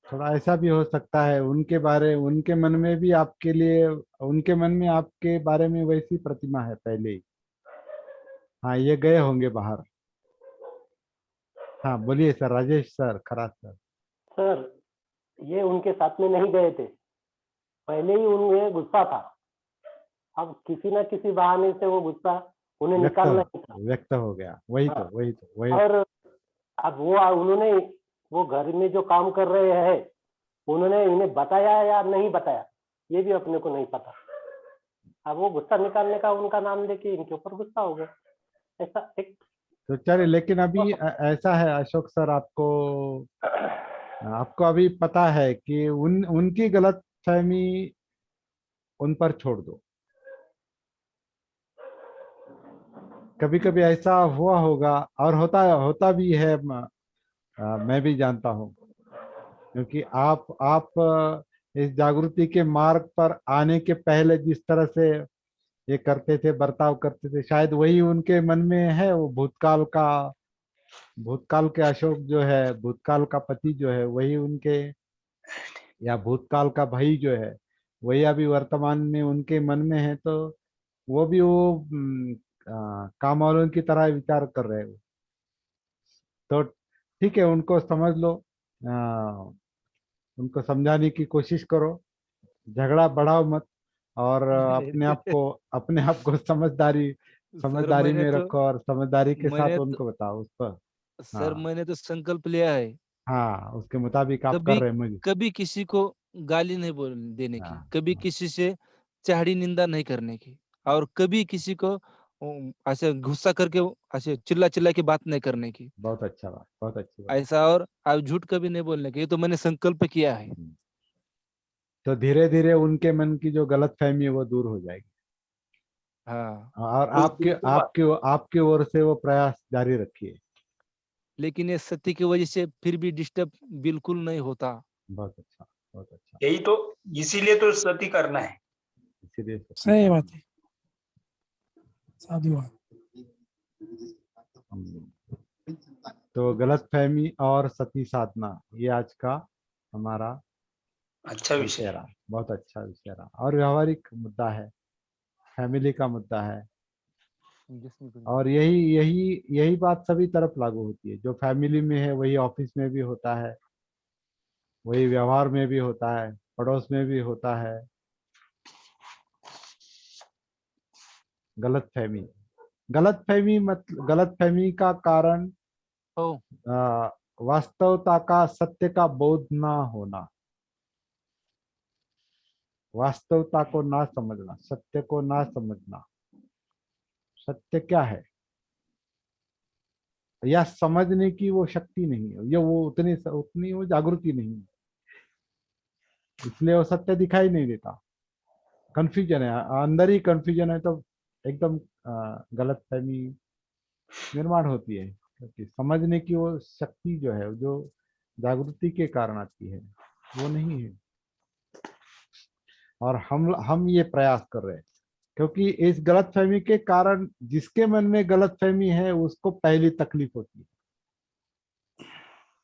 थोड़ा ऐसा भी हो सकता है उनके मन में भी आपके लिए, उनके मन में आपके बारे में वैसी प्रतिमा है पहले ही। हाँ, ये गए होंगे बाहर। हाँ बोलिए sir, Rajesh sir, Kharaj sir. Sir ये उनके साथ में नहीं गए थे, पहले ही उन्हें गुस्सा था। अब किसी न किसी बहाने से वो गुस्सा उन्हें निकालना ही था। व्यक्त हो गया, वही हाँ, तो वही तो वही। और अब उन्होंने वो घर में जो काम कर रहे हैं उन्होंने इन्हें बताया या नहीं बताया ये भी अपने को नहीं पता। अब वो गुस्सा निकालने का उनका नाम लेके इनके ऊपर गुस्सा हो गया, ऐसा एक तो चलिए, लेकिन अभी ऐसा है अशोक सर, आपको आपको अभी पता है कि उनकी गलत फहमी उन पर छोड़ दो। कभी कभी ऐसा हुआ होगा और होता होता भी है। मैं भी जानता हूँ, क्योंकि आप इस जागृति के मार्ग पर आने के पहले जिस तरह से ये करते थे, बर्ताव करते थे, शायद वही उनके मन में है। वो भूतकाल के अशोक जो है, भूतकाल का पति जो है, वही उनके, या भूतकाल का भाई जो है, वही अभी वर्तमान में उनके मन में है। तो वो भी वो काम वालों की तरह विचार कर रहे हो। तो ठीक है, उनको समझ लो। उनको समझाने की कोशिश करो, झगड़ा बढ़ाओ मत। और अपने आप को समझदारी सर समझदारी में रखो और समझदारी के साथ मैंने तो उनको बताओ उस पर। सर हाँ मैंने तो संकल्प लिया है हाँ, उसके मुताबिक आप कर कभी रहे हैं मुझे। कभी किसी को गाली नहीं बोल देने की, हाँ कभी हाँ, किसी से चाड़ी निंदा नहीं करने की, और कभी किसी को ऐसे गुस्सा करके ऐसे चिल्ला चिल्ला के बात नहीं करने की, बहुत अच्छा बात, बहुत अच्छी बात। ऐसा। और झूठ कभी नहीं बोलने की, ये तो मैंने संकल्प किया है। हम्म। तो धीरे धीरे उनके मन की जो गलत फहमी है वो दूर हो जाएगी। हाँ, और आपके बिल्कुल आपके आपके ओर से वो प्रयास जारी रखिए। लेकिन ये सत्य की वजह से फिर भी डिस्टर्ब बिल्कुल नहीं होता। बहुत अच्छा, बहुत अच्छा। यही तो, इसीलिए तो सती करना है। इसीलिए सही बात है, साधु बात। तो गलत फहमी और सती साधना, ये आज का हमारा अच्छा विषय विषय। रहा। बहुत अच्छा विषय रहा और व्यवहारिक मुद्दा है, फैमिली का मुद्दा है। और यही यही यही बात सभी तरफ लागू होती है। जो फैमिली में है वही ऑफिस में भी होता है, वही व्यवहार में भी होता है, पड़ोस में भी होता है। गलत फहमी का कारण ओ, आ, वास्तवता का, सत्य का बोध ना होना, वास्तवता को ना समझना, सत्य को ना समझना। सत्य क्या है या समझने की वो शक्ति नहीं है, ये वो उतनी उतनी वो जागृति नहीं है, इसलिए वो सत्य दिखाई नहीं देता। कंफ्यूजन है, अंदर ही कंफ्यूजन है, तो एकदम गलत फहमी निर्माण होती है। क्योंकि समझने की वो शक्ति जो है, जो जागृति के कारण आती है, वो नहीं है। और हम ये प्रयास कर रहे हैं, क्योंकि इस गलतफहमी के कारण जिसके मन में गलतफहमी है उसको पहली तकलीफ होती है।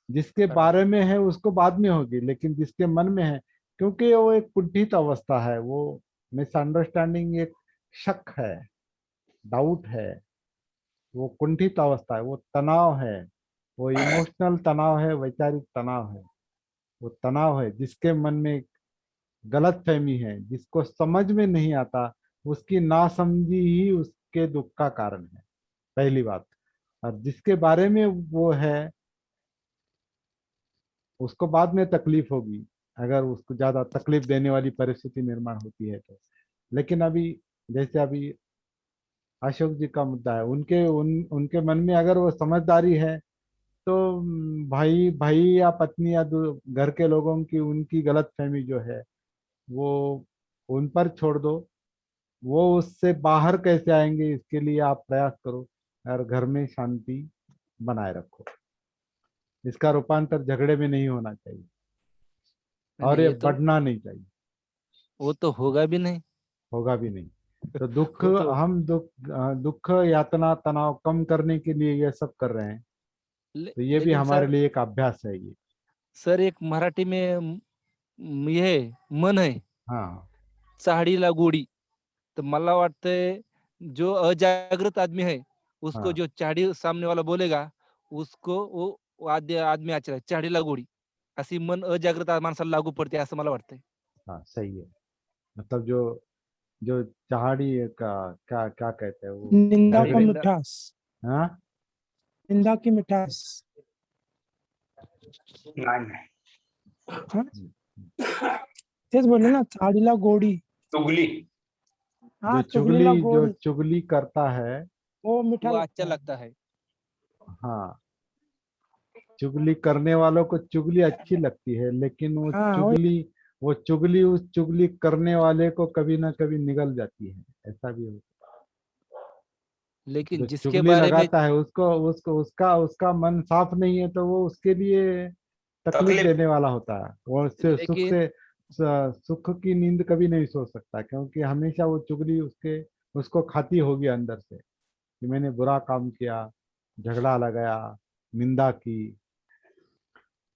जिसके बारे में है उसको बाद में होगी, लेकिन जिसके मन में है, क्योंकि वो एक कुंठित अवस्था है, वो मिसअंडरस्टैंडिंग, एक शक है, डाउट है, वो कुंठित अवस्था है, वो तनाव है, वो इमोशनल तनाव है, वैचारिक तनाव है। वो तनाव है जिसके मन में गलत फहमी है, जिसको समझ में नहीं आता, उसकी नासमझी ही उसके दुख का कारण है, पहली बात। और जिसके बारे में वो है उसको बाद में तकलीफ होगी, अगर उसको ज्यादा तकलीफ देने वाली परिस्थिति निर्माण होती है तो। लेकिन अभी जैसे अभी अशोक जी का मुद्दा है, उनके मन में अगर वो समझदारी है तो भाई भाई या पत्नी या घर के लोगों की उनकी गलत फहमी जो है वो उन पर छोड़ दो। वो उससे बाहर कैसे आएंगे इसके लिए आप प्रयास करो और घर में शांति बनाए रखो। इसका रूपांतर झगड़े में नहीं होना चाहिए नहीं और नहीं, ये ये तो बढ़ना नहीं चाहिए, वो तो होगा भी नहीं। होगा भी नहीं। तो दुख वो तो हम दुख यातना तनाव कम करने के लिए ये सब कर रहे हैं। तो ये भी लेकिन हमारे सर, लिए एक अभ्यास है ये। सर एक मराठी में ये मन आहे, हाँ चाहडीला गोडी. तर मला वाटतंय जो अजागृत आदमी है उसको हाँ जो चाहडी सामने वाला बोलेगा उसको वो आदमी आदमी अच्छा है, चाहडीला गोडी. अशी मन अजागृत माणसाला लागू पडते असं मला वाटतंय. हाँ सही है। मतलब जो जो चहाड़ी का क्या क्या कहते हैं वो निंदा का झगड़े। निंदा मिठास, हाँ निंदा की मिठास। नाही नाही, हाँ? तेच बोलले ना, चाडीला गोडी. चुगली. हाँ, चुगलीला जो गोड, चुगली करता है, वो मीठा वो लगता अच्छा है. लगता है. हाँ, चुगली करने वालों को चुगली अच्छी लगती है, लेकिन हाँ वही. वो चुगली उस चुगली करने वाले को कभी ना कभी निगल जाती है, ऐसा भी होता है। लेकिन जो जिसके चुगली बारे में लगाता है उसको उसको उसका उसका मन साफ नहीं है तो वो उसके लिए तकलीफ तकलीफ. देने वाला होता है। वो उससे लेकिन सुख की नींद कभी नहीं सो सकता, क्योंकि हमेशा वो चुगली उसको खाती होगी अंदर से कि मैंने बुरा काम किया, झगड़ा लगाया, निंदा की।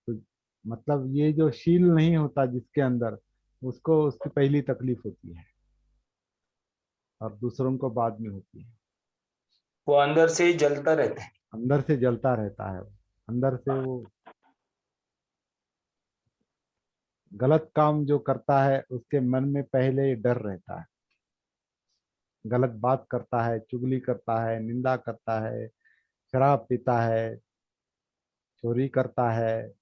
तो मतलब ये जो शील नहीं होता जिसके अंदर, उसको उसकी पहली तकलीफ होती है और दूसरों को बाद में होती है। वो अंदर से ही जलता रहता है. अंदर से जलता रहता है वो, अंदर से वो गलत काम जो करता है उसके मन में पहले ही डर रहता है। गलत बात करता है, चुगली करता है, निंदा करता है, शराब पीता है, चोरी करता है,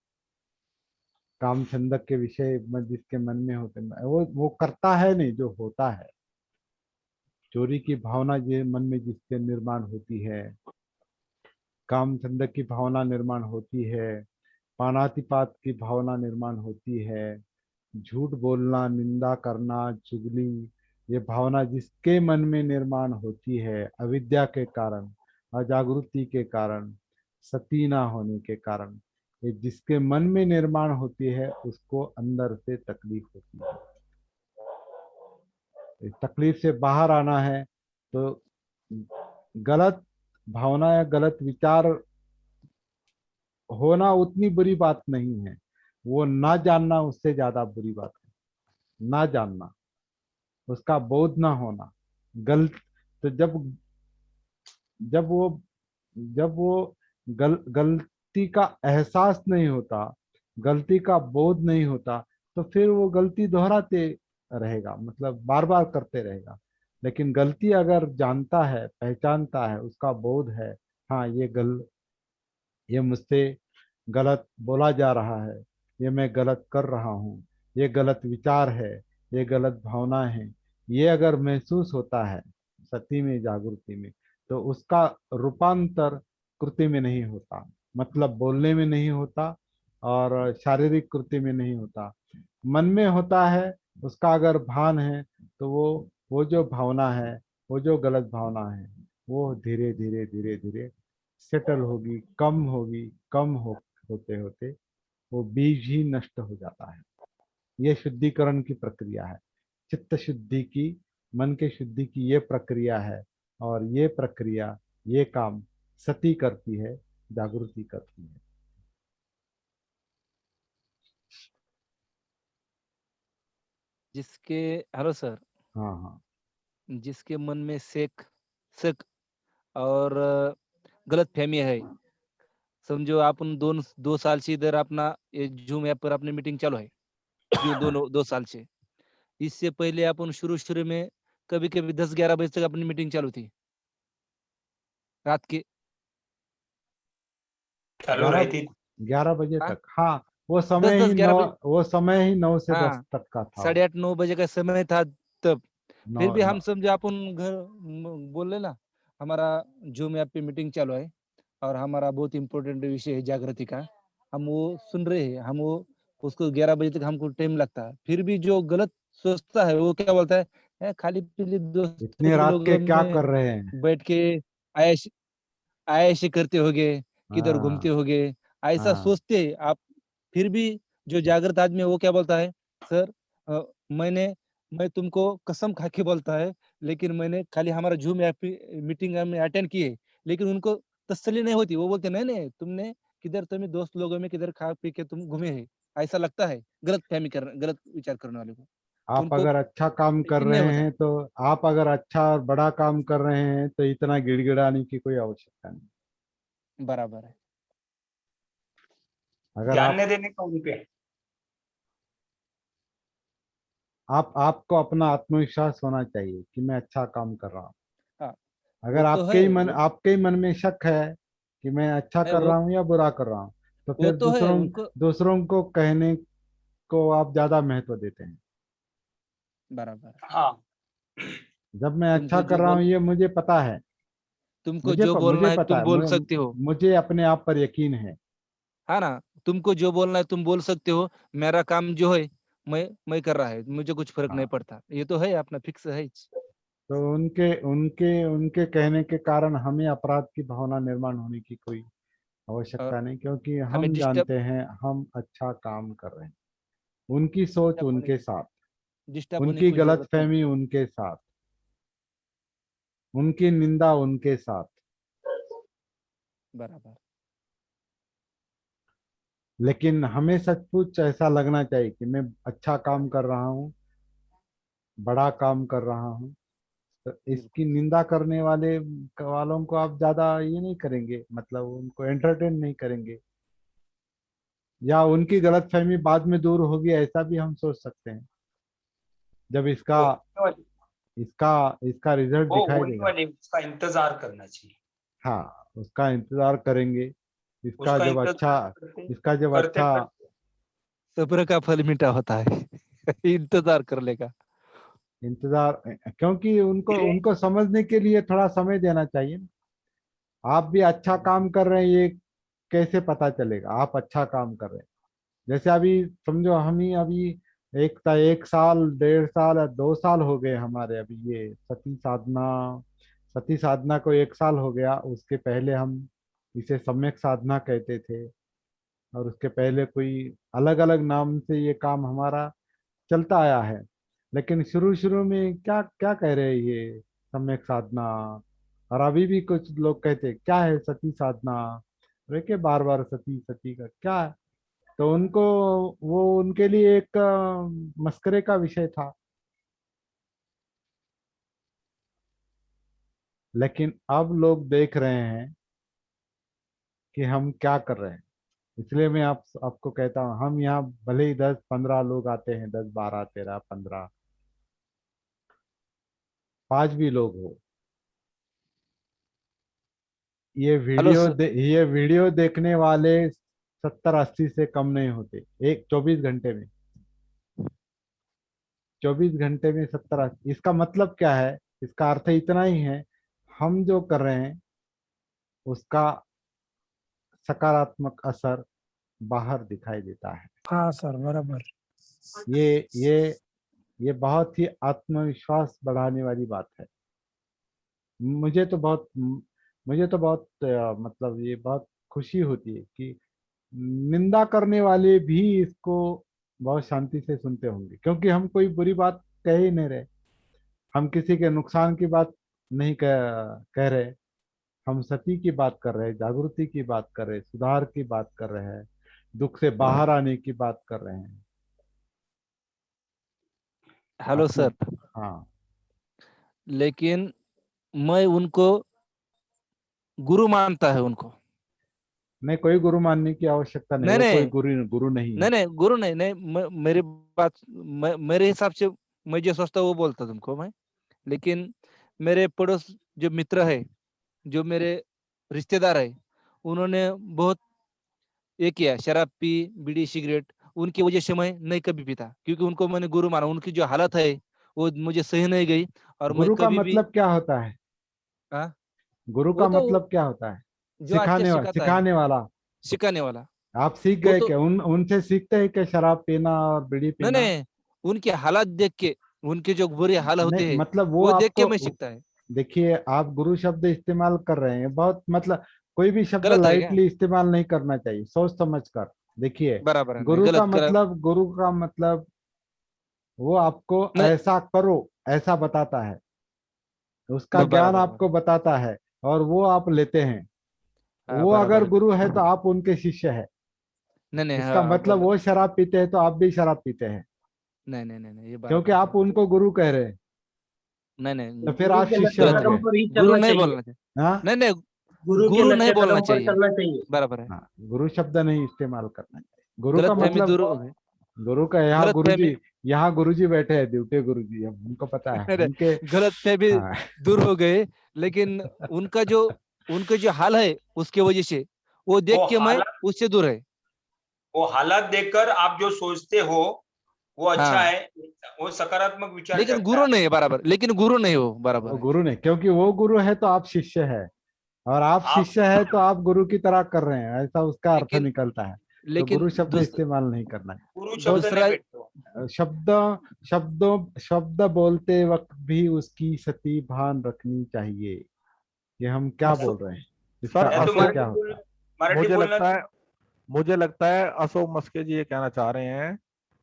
काम छंदक के विषय में जिसके मन में होते हैं, वो करता है नहीं, जो होता है। चोरी की भावना जो मन में जिसके निर्माण होती है, काम छंदक की भावना निर्माण होती है, पानातिपात की भावना निर्माण होती है, झूठ बोलना, निंदा करना, चुगली, ये भावना जिसके मन में निर्माण होती है अविद्या के कारण, अजागृति के कारण, सती ना होने के कारण, ये जिसके मन में निर्माण होती है उसको अंदर से तकलीफ होती है। इस तकलीफ से बाहर आना है तो गलत भावना या गलत विचार होना उतनी बुरी बात नहीं है, वो ना जानना उससे ज्यादा बुरी बात है। ना जानना, उसका बोध ना होना, गलत। तो जब वो जब वो गलती का एहसास नहीं होता, गलती का बोध नहीं होता, तो फिर वो गलती दोहराते रहेगा, मतलब बार बार करते रहेगा। लेकिन गलती अगर जानता है, पहचानता है, उसका बोध है, हाँ ये मुझसे गलत बोला जा रहा है, ये मैं गलत कर रहा हूँ, ये गलत विचार है, ये गलत भावना है, ये अगर महसूस होता है सती में, जागृति में, तो उसका रूपांतर कृति में नहीं होता, मतलब बोलने में नहीं होता और शारीरिक कृति में नहीं होता, मन में होता है। उसका अगर भान है तो वो जो भावना है, वो जो गलत भावना है, वो धीरे धीरे धीरे धीरे सेटल होगी, कम होगी, होते होते वो बीज ही नष्ट हो जाता है। ये शुद्धिकरण की प्रक्रिया है, चित्त शुद्धि की, मन के शुद्धि की ये प्रक्रिया है। और ये प्रक्रिया, ये काम सती करती है, जागृति करती है। हेलो सर, हाँ हाँ जिसके मन में शक और गलत फहमी है। समझो आपण 2 साल से इधर अपना ये जूम ऐप पर अपनी मीटिंग चालू है, जो 2 साल से। इससे पहले अपन शुरू-शुरू में कभी-कभी 10-11 बजे तक अपनी मीटिंग चालू थी, रात के। चालू 11 रहती थी। 11 बजे हाँ, तक, हाँ वो समय 10-10, ही 11 बजे। वो समय ही 9 से 10 हाँ, तक का था। 8:30-9 बजे का समय था तब। 9 फिर भी 9 हम समझे अपन घर बोल रहे ना, हमारा जूम ऐप पे मीटिंग चालू है और हमारा बहुत इम्पोर्टेंट विषय है जागृति का। हम वो सुन रहे हैं, हम वो उसको 11 बजे तक हमको टाइम लगता है। फिर भी जो गलत सोचता है वो क्या बोलता है, खाली पीली दोस्तों इतनी के रात लोग के क्या में कर रहे हैं? बैठ के ऐश ऐश करते होगे, किधर घूमते हाँ होगे, ऐसा हाँ सोचते हैं आप। फिर भी जो जागृत आदमी है वो क्या बोलता है, सर मैं तुमको कसम खा के बोलता है, लेकिन मैंने खाली हमारा जूम ऐप पे मीटिंग में अटेंड की है, लेकिन उनको तसल्ली नहीं होती। वो बोलते नहीं नहीं, तुमने किधर तुम्हें दोस्त लोगों में किधर खा पी के तुम घूमे हैं, ऐसा लगता है। गलत विचार करने वाले को आप उनको अगर अच्छा काम कर यकीन नहीं रहे होता। हैं तो आप अगर अच्छा और बड़ा काम कर रहे हैं तो इतना गिड़गिड़ाने की कोई आवश्यकता नहीं। बराबर है। अगर ध्यान नहीं देने का उन पे। आपको अपना आत्मविश्वास होना चाहिए कि मैं अच्छा काम कर रहा हूँ। हाँ, अगर वो तो है, आपके ही मन में शक है कि मैं अच्छा कर वो रहा हूँ या बुरा कर रहा हूँ, तो वो फिर तो है उनको। दूसरों को कहने को आप ज्यादा महत्व देते हैं। बराबर है। हाँ, जब मैं अच्छा तुमको कर जो रहा हूँ बोल ये मुझे पता है, तुमको जो बोलना मुझे है पता तुम है, बोल सकते हो। मुझे अपने आप पर यकीन है। हाँ ना, तुमको जो बोलना है तुम बोल सकते हो। मेरा काम जो है मैं कर रहा है, मुझे कुछ फर्क नहीं हाँ, पड़ता। ये तो है अपना फिक्स है। तो उनके उनके उनके कहने के कारण हमें अपराध की भावना निर्माण होने की कोई और आवश्यकता नहीं, क्योंकि हमें हम जानते हैं हम अच्छा काम कर रहे हैं। उनकी सोच डिस्टर्ब होने उनके साथ, डिस्टर्ब होने की उनकी कोई जरूरत नहीं। गलतफहमी उनके साथ, उनकी निंदा उनके साथ। बराबर। लेकिन हमें सचमुच ऐसा लगना चाहिए कि मैं अच्छा काम कर रहा हूँ, बड़ा काम कर रहा हूँ। तो इसकी बिल्कुल। निंदा करने वालों को आप ज्यादा ये नहीं करेंगे, मतलब उनको एंटरटेन नहीं करेंगे, या उनकी गलतफहमी बाद में दूर होगी, ऐसा भी हम सोच सकते हैं जब इसका वो होने वाली इसका इसका रिजल्ट वो दिखाई होने देगा। वाली उसका इंतजार करना चाहिए। हाँ, उसका इंतजार करेंगे। इसका उसका जब अच्छा इंतजार करते इसका जब करते अच्छा करते सब्र का फल मीठा होता है। इंतजार कर लेगा। इंतजार, क्योंकि उनको धीरे। उनको समझने के लिए थोड़ा समय देना चाहिए ना। आप भी अच्छा काम कर रहे हैं, ये कैसे पता चलेगा आप अच्छा काम कर रहे हैं? जैसे अभी समझो हम ही अभी एक साल, 1.5 साल या 2 साल हो गए हमारे, अभी ये सती साधना को 1 साल हो गया। उसके पहले हम इसे सम्यक साधना कहते थे, और उसके पहले कोई अलग अलग नाम से ये काम हमारा चलता आया है। लेकिन शुरू शुरू में क्या क्या कह रहे हैं ये सम्यक साधना, और अभी भी कुछ लोग कहते हैं क्या है सती साधना, अरे के बार बार सती सती का क्या है? तो उनको वो उनके लिए एक मस्करे का विषय था। लेकिन अब लोग देख रहे हैं कि हम क्या कर रहे हैं। इसलिए मैं आपको कहता हूँ, हम यहाँ भले ही 10-15 लोग आते हैं, 10-12-13-15, 5 भी लोग हो, हेलो सर। ये वीडियो देखने वाले 70-80 से कम नहीं होते एक 24 घंटे में। 24 घंटे में 70-80, इसका मतलब क्या है? इसका अर्थ इतना ही है, हम जो कर रहे हैं उसका सकारात्मक असर बाहर दिखाई देता है। हाँ सर, बराबर। ये ये ये बहुत ही आत्मविश्वास बढ़ाने वाली बात है। मुझे तो बहुत मुझे तो बहुत मतलब ये बहुत खुशी होती है कि निंदा करने वाले भी इसको बहुत शांति से सुनते होंगे, क्योंकि हम कोई बुरी बात कह ही नहीं रहे। हम किसी के नुकसान की बात नहीं कह रहे। हम सती की बात कर रहे हैं, जागृति की बात कर रहे हैं, सुधार की बात कर रहे हैं, दुख से बाहर आने की बात कर रहे हैं। हेलो अपने सर। हाँ लेकिन मैं उनको गुरु मानता है उनको। नहीं, कोई गुरु मानने की आवश्यकता नहीं, नहीं वो कोई नहीं गुरु नहीं है। नहीं नहीं गुरु नहीं नहीं मेरी बात मेरे हिसाब से मैं जो सोचता हूँ वो बोलता तुमको मैं। लेकिन मेरे पड़ोस जो मित्र है, जो मेरे रिश्तेदार है, उन्होंने बहुत ये किया, शराब पी, बीड़ी सिगरेट, उनकी वजह से मैं नहीं कभी पीता, क्योंकि उनको मैंने गुरु माना। उनकी जो हालत है वो मुझे सही नहीं गई, और मैं गुरु का कभी भी मतलब क्या होता है? हाँ, गुरु वो का तो मतलब क्या होता है? जो अच्छा सिखाता है, सिखाने वाला। सिखाने वाला। आप सीख वो गए तो क्या? उनसे सीखते हैं क्या शराब पीना और बीड़ी नहीं पीना? नहीं, उनकी हालत देख के, उनके जो बुरे हाल नहीं, होते हैं मतलब वो वो देख के आपको, मैं सीखता है। देखिए आप गुरु शब्द इस्तेमाल कर रहे हैं बहुत, मतलब कोई भी शब्द गलत है क्या? लाइटली इस्तेमाल नहीं करना चाहिए, सोच समझ कर। देखिए, बराबर है, नहीं गलत कर। गुरु का मतलब वो आपको नहीं, ऐसा करो ऐसा बताता है, उसका ज्ञान बराबर आपको बराबर। बताता है, और वो आप लेते हैं। हाँ वो बराबर अगर है। गुरु है तो आप उनके शिष्य है। नहीं नहीं, इसका हाँ मतलब वो शराब पीते हैं तो आप भी शराब पीते हैं, नहीं नहीं नहीं नहीं, ये क्योंकि बराबर है। आप उनको गुरु कह रहे हैं, नहीं तो नहीं, फिर गुरु आप के शिष्य नक्शे गलत हो है। कदम गए। पर ही गुरु चलना नहीं चाहिए। बोलना चाहिए। हाँ, नहीं नहीं, गुरु के गुरु नहीं नक्शे बोलना कदम पर चाहिए। चलना चाहिए। बराबर है। हाँ, गुरु शब्द नहीं इस्तेमाल करना चाहिए। गुरु का गलत फहमी मतलब, दूर हो गई। गुरु का यहाँ गलत फहमी गुरुजी, यहाँ गुरुजी बैठे हैं, ड्यूटी गुरुजी, अब उनको पता है अरे, उनके। गलत फहमी हाँ, दूर हो गए। लेकिन उनका जो उनके जो हाल है उसके वजह से वो देख वो के मैं हालत उससे दूर है। वो हालत देखकर आप जो सोचते हो वो अच्छा हाँ, है, वो सकारात्मक विचार लेकिन जगता गुरु है। नहीं है बराबर, लेकिन गुरु नहीं हो वो बराबर है। गुरु नहीं, क्योंकि वो गुरु है तो आप शिष्य है, और आप आप शिष्य है तो आप गुरु की तरह कर रहे हैं, ऐसा उसका अर्थ लेकिन निकलता है। तो लेकिन गुरु शब्द दूस, इस्तेमाल नहीं करना गुरु है। शब्द नहीं दूसरा बैठते हो। शब्द शब्द बोलते वक्त भी उसकी सती भान रखनी चाहिए। ये हम क्या असो, बोल रहे हैं, इसका सर मैं तो अर्थ अशोक, क्या होता है? मराठी मुझे बोलना। लगता है मुझे लगता है अशोक मस्के जी ये कहना चाह रहे हैं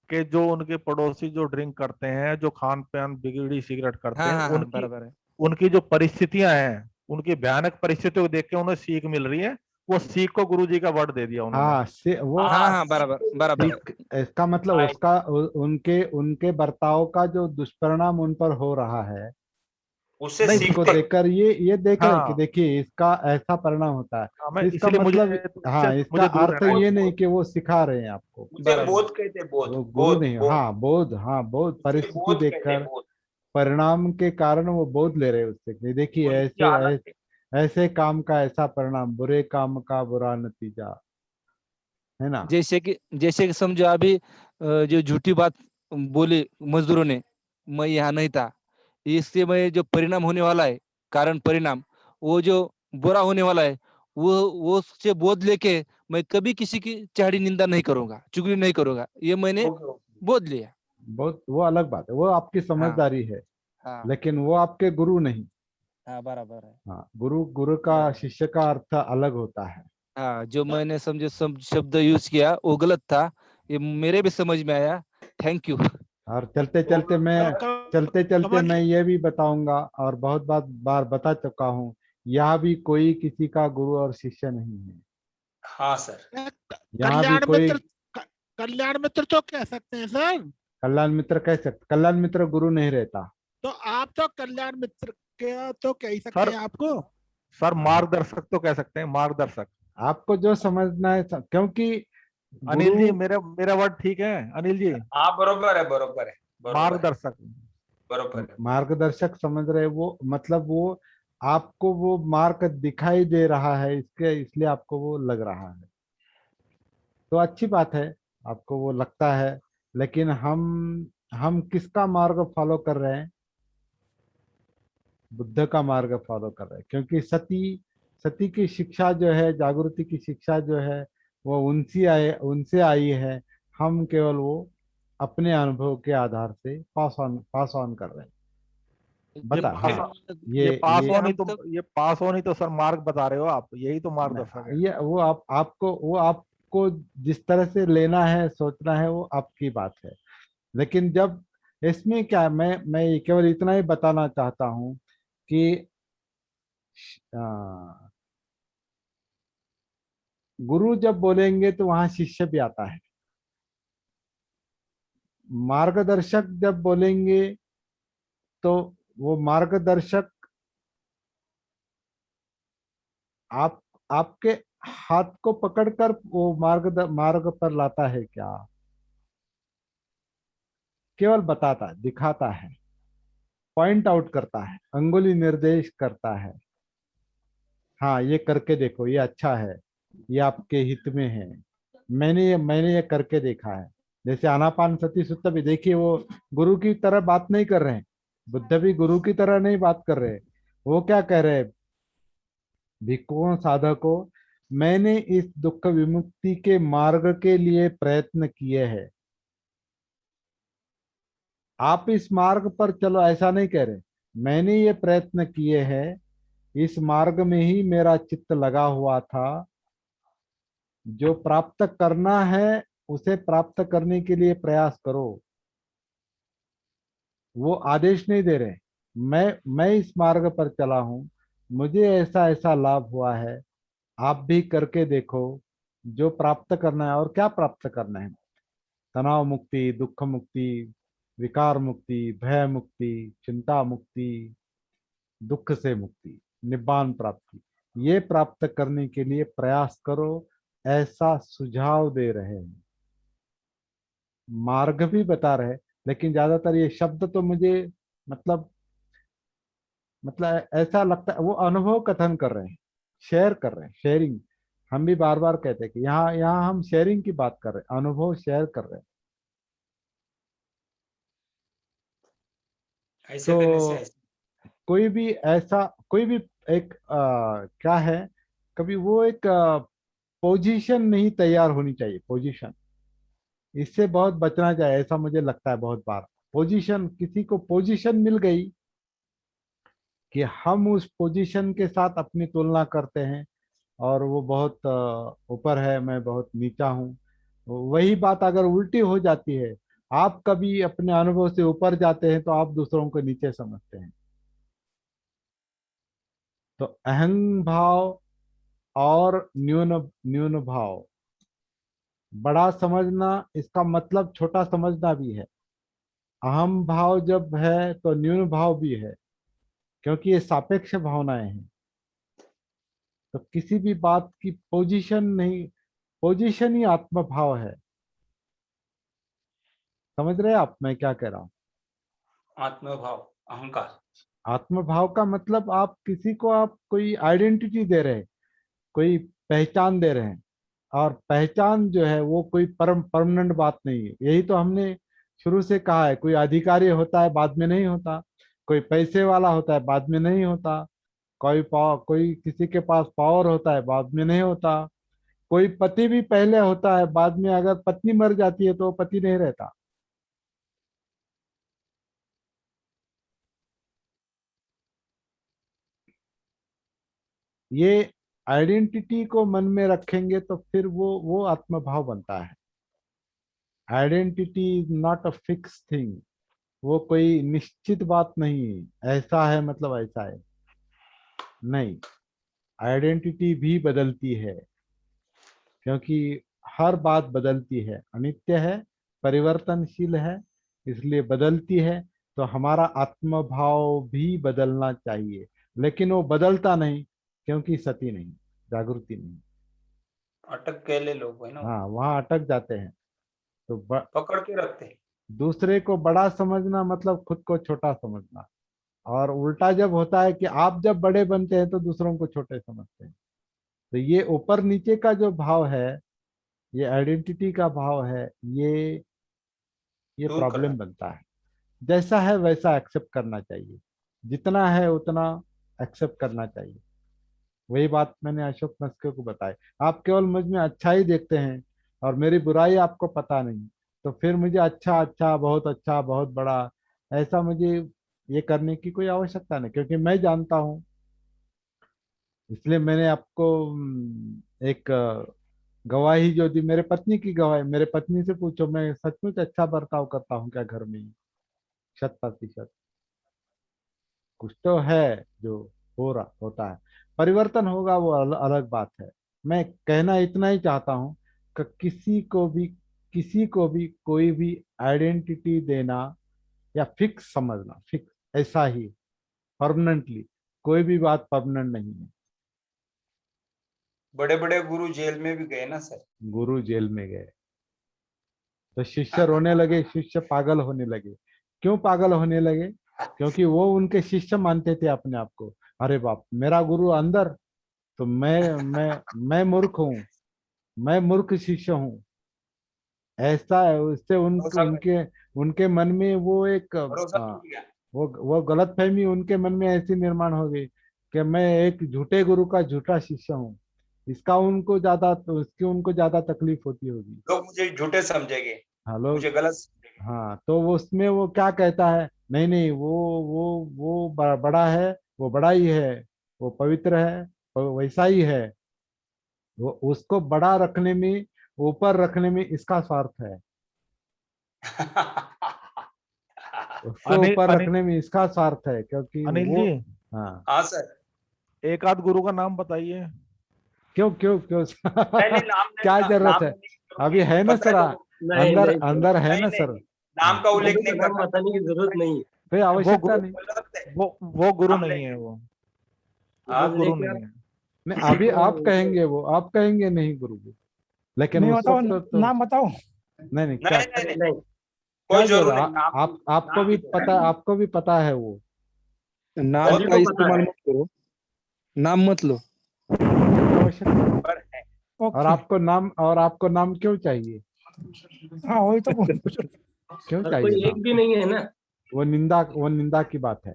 कि जो उनके पड़ोसी जो ड्रिंक करते हैं, जो खान पान बीड़ी सिगरेट करते हाँ हैं, हाँ हाँ, उनकी बराबर है। उनकी जो परिस्थितियां हैं, उनकी भयानक परिस्थितियों को देख के उन्हें सीख मिल रही है। वो सीख को गुरुजी का वर्ड दे दिया उन्होंने। हाँ, वो हाँ हाँ, हाँ, बराबर बराबर है। सीख, इसका मतलब हाँ, उसका उनके उनके बर्ताव का जो दुष्परिणाम उन पर हो रहा है, उससे नहीं उसको सीखते। देखकर ये देख रहे हैं कि हाँ, देखिए इसका ऐसा परिणाम होता है। हाँ, मैं तो इसका इसीलिए मुझे मतलब, इससे हाँ, इसका मुझे दूर अर्थ रहना है ये इनसे। नहीं कि वो सिखा रहे हैं आपको। उसे बराबर बोध कहते, बोध वो गुरु बोध नहीं, बोध। हाँ बोध, हाँ बोध, उसे परिस्थिति बोध कहते, देखकर, बोध। परिणाम के कारण वो बोध ले रहे हैं उससे कि देखिए उनकी ऐसे हालत ऐसे काम का ऐसा परिणाम, बुरे काम का बुरा नतीजा, है ना? जैसे कि समझो अभी जो झूठी बात बोली मजदूरों ने, मैं यहाँ नहीं था, इससे मैं जो परिणाम होने वाला है, कारण परिणाम, वो जो बुरा होने वाला है, वो से बोध लेके मैं कभी किसी की चाड़ी निंदा नहीं करूंगा, चुगली नहीं करूंगा, ये मैंने वो बोध लिया। बहुत, वो अलग बात है, वो आपकी हाँ समझदारी है, हाँ लेकिन वो आपके गुरु नहीं। हाँ, बराबर है। हाँ, गुरु गुरु का बराबर है। शिष्य का अर्थ अलग होता है। हाँ, जो मैंने समझे शब्द यूज किया वो गलत था, ये मेरे भी समझ में आया। Thank you. और चलते चलते कमल मैं जी, ये भी बताऊंगा, और बहुत बार बता चुका हूँ, यहाँ भी कोई किसी का गुरु और शिष्य नहीं है। हाँ सर। यहाँ भी कल्याण कोई मित्र, कल्याण मित्र तो कह सकते हैं सर। कल्याण मित्र कह सकते, कल्याण मित्र गुरु नहीं रहता। तो आप तो कल्याण मित्र के तो कह ही सकते सर हैं आपको। सर हाँ, मार्गदर्शक तो कह सकते हैं, मार्गदर्शक। आपको जो समझना है क्योंकि अनिल गुरु, जी, मेरा मेरा वर्ड ठीक है अनिल जी? हाँ बरोबर है, बरोबर है, बरोबर है, मार्गदर्शक। बरोबर है। मार्गदर्शक समझ रहे, वो मतलब वो आपको वो मार्ग दिखाई दे रहा है, इसके इसलिए आपको वो लग रहा है, तो अच्छी बात है, आपको वो लगता है। लेकिन हम किसका मार्ग फॉलो कर रहे हैं? बुद्ध का मार्ग फॉलो कर रहे हैं, क्योंकि सती सती की शिक्षा जो है, जागृति की शिक्षा जो है, वो उनसे आई है। हम केवल वो अपने अनुभव के आधार से पास ऑन कर रहे हैं। ये बता, जब हाँ, हम ये पास ये हो नहीं हम तो तक ये पास हो नहीं तो सर मार्ग बता रहे हो आप, यही तो मार्गदर्शक है। ये वो आपको जिस तरह से लेना है, सोचना है, वो आपकी बात है। लेकिन जब इसमें क्या है, मैं केवल इतना ही बताना चाहता हूँ कि आ, गुरु जब बोलेंगे तो वहां शिष्य भी आता है, मार्गदर्शक जब बोलेंगे तो वो मार्गदर्शक आप आपके हाथ को पकड़कर वो मार्ग पर लाता है क्या? केवल बताता है, दिखाता है, पॉइंट आउट करता है, अंगुली निर्देश करता है। हाँ, ये करके देखो, ये अच्छा है, ये आपके हित में है। मैंने ये करके देखा है। जैसे आनापान सती सुत्त भी देखिए, वो गुरु की तरह बात नहीं कर रहे हैं। बुद्ध भी गुरु की तरह नहीं बात कर रहे। वो क्या कह रहे हैं? भिक्षुओं, साधकों, मैंने इस दुख विमुक्ति के मार्ग के लिए प्रयत्न किए हैं, आप इस मार्ग पर चलो, ऐसा नहीं कह रहे। मैंने ये प्रयत्न किए हैं, इस मार्ग में ही मेरा चित्त लगा हुआ था। जो प्राप्त करना है उसे प्राप्त करने के लिए प्रयास करो। वो आदेश नहीं दे रहे। मैं इस मार्ग पर चला हूं, मुझे ऐसा ऐसा लाभ हुआ है, आप भी करके देखो। जो प्राप्त करना है, और क्या प्राप्त करना है? तनाव मुक्ति, दुख मुक्ति, विकार मुक्ति, भय मुक्ति, चिंता मुक्ति, दुख से मुक्ति, निब्बान प्राप्ति, ये प्राप्त करने के लिए प्रयास करो, ऐसा सुझाव दे रहे हैं। मार्ग भी बता रहे, लेकिन ज्यादातर ये शब्द तो मुझे मतलब ऐसा लगता है वो अनुभव कथन कर रहे हैं, शेयर कर रहे हैं, शेयरिंग। हम भी बार बार कहते हैं कि यहाँ यहाँ हम शेयरिंग की बात कर रहे हैं, अनुभव शेयर कर रहे हैं। ऐसे देने से तो ऐसे। कोई भी ऐसा, कोई भी एक क्या है, कभी वो एक पोजीशन नहीं तैयार होनी चाहिए, पोजीशन। इससे बहुत बचना चाहिए, ऐसा मुझे लगता है बहुत बार। पोजीशन, किसी को पोजीशन मिल गई कि हम उस पोजीशन के साथ अपनी तुलना करते हैं, और वो बहुत ऊपर है, मैं बहुत नीचा हूँ। वही बात अगर उल्टी हो जाती है, आप कभी अपने अनुभव से ऊपर जाते हैं तो आप दूसरों को नीचे समझते हैं। तो अहंग भाव और न्यून न्यून भाव, बड़ा समझना इसका मतलब छोटा समझना भी है। अहम भाव जब है तो न्यून भाव भी है, क्योंकि ये सापेक्ष भावनाएं हैं। तो किसी भी बात की पोजीशन नहीं, पोजीशन ही आत्म भाव है। समझ रहे हैं आप मैं क्या कह रहा हूँ? आत्मभाव, अहंकार। आत्म भाव का मतलब आप किसी को, आप कोई आइडेंटिटी दे रहे हैं, कोई पहचान दे रहे हैं। और पहचान जो है वो कोई परमानेंट बात नहीं है। यही तो हमने शुरू से कहा है, कोई अधिकारी होता है बाद में नहीं होता, कोई पैसे वाला होता है बाद में नहीं होता, कोई किसी के पास पावर होता है बाद में नहीं होता, कोई पति भी पहले होता है, बाद में अगर पत्नी मर जाती है तो वो पति नहीं रहता। ये आइडेंटिटी को मन में रखेंगे तो फिर वो आत्मभाव बनता है। Identity is not a fix thing, वो कोई निश्चित बात नहीं है, ऐसा है मतलब ऐसा है, नहीं। आइडेंटिटी भी बदलती है, क्योंकि हर बात बदलती है, अनित्य है, परिवर्तनशील है, इसलिए बदलती है। तो हमारा आत्मभाव भी बदलना चाहिए, लेकिन वो बदलता नहीं, क्योंकि सती नहीं, जागृति नहीं। अटक के ले लोग है ना, हाँ, वहां अटक जाते हैं। तो पकड़ के रखते हैं। दूसरे को बड़ा समझना मतलब खुद को छोटा समझना। और उल्टा जब होता है कि आप जब बड़े बनते हैं तो दूसरों को छोटे समझते हैं। तो ये ऊपर नीचे का जो भाव है, ये आइडेंटिटी का भाव है, ये दूर करना। प्रॉब्लम बनता है। जैसा है वैसा एक्सेप्ट करना चाहिए, जितना है उतना एक्सेप्ट करना चाहिए। वही बात मैंने अशोक मस्के को बताई। आप केवल मुझ में अच्छा ही देखते हैं और मेरी बुराई आपको पता नहीं, तो फिर मुझे अच्छा अच्छा, बहुत अच्छा, बहुत बड़ा, ऐसा मुझे ये करने की कोई आवश्यकता नहीं, क्योंकि मैं जानता हूँ। इसलिए मैंने आपको एक गवाही जो दी, मेरे पत्नी की गवाही, मेरे पत्नी से पूछो, मैं सचमुच अच्छा बर्ताव करता हूँ क्या घर में? 100%। कुछ तो है जो हो रहा होता है, परिवर्तन होगा वो अलग बात है। मैं कहना इतना ही चाहता हूँ कि किसी को भी कोई भी आइडेंटिटी देना या फिक्स समझना, फिक्स ऐसा ही परमानेंटली, कोई भी बात परमानेंट नहीं है। बड़े बड़े गुरु जेल में भी गए ना सर। गुरु जेल में गए तो शिष्य रोने लगे, शिष्य पागल होने लगे। क्यों पागल होने लगे? क्योंकि वो उनके शिष्य मानते थे अपने आप को। अरे बाप, मेरा गुरु अंदर, तो मैं मूर्ख हूँ, मैं मूर्ख शिष्य हूँ। ऐसा है, उससे भरोसा उनके उनके मन में वो एक भरोसा टूट गया। वो गलतफहमी उनके मन में ऐसी निर्माण हो गई कि मैं एक झूठे गुरु का झूठा शिष्य हूँ। इसकी उनको ज्यादा तकलीफ होती होगी। लोग मुझे झूठे समझेंगे, हेलो। मुझे गलत समझेंगे। हाँ, तो वो उसमें वो क्या कहता है, नहीं नहीं, वो बड़ा है, वो बड़ा ही है, वो पवित्र है, वो वैसा ही है। वो उसको बड़ा रखने में, ऊपर रखने में इसका स्वार्थ है। उसको अनिल ऊपर अनिल रखने में इसका स्वार्थ है, क्योंकि अनिल वो। जी, हाँ। हाँ सर। एक आध गुरु का नाम बताइए। क्यों क्यों क्यों? नहीं नहीं, नाम क्या नहीं, जरूरत नाम है? नहीं अभी करूंगी, है ना पता सर, है तो। नहीं अंदर नहीं सर, अंदर है नहीं ना नहीं सर। नहीं, नाम हाँ, का उल्लेख मुझे तो नहीं नाम करना। बताने की जरूरत नहीं। कोई वो आवश्यकता गुरु नहीं। गलत है। वो गुरु नाम नहीं ले, है वो हाँ गुरु लेकिन नहीं है। नहीं, अभी आप कहेंगे, वो आप कहेंगे नहीं गुरु जी, लेकिन नहीं उस बताओ, वक्त तो नाम बताओ। नहीं नहीं, क्या नहीं नहीं नहीं नहीं, नहीं, क्या कोई जरूरत जरूर नहीं नाम। आपको नाम भी की तो पता, आपको भी पता है वो। नाम सभी का को पता इस्तेमाल है। मत करो, नाम मत लो। आवश्यकता नहीं। पर है। और ओके। आपको नाम क्यों चाहिए? हाँ वही तो पूछ क्यों और चाहिए कोई एक नाम? भी नहीं है ना। वो निंदा की बात है।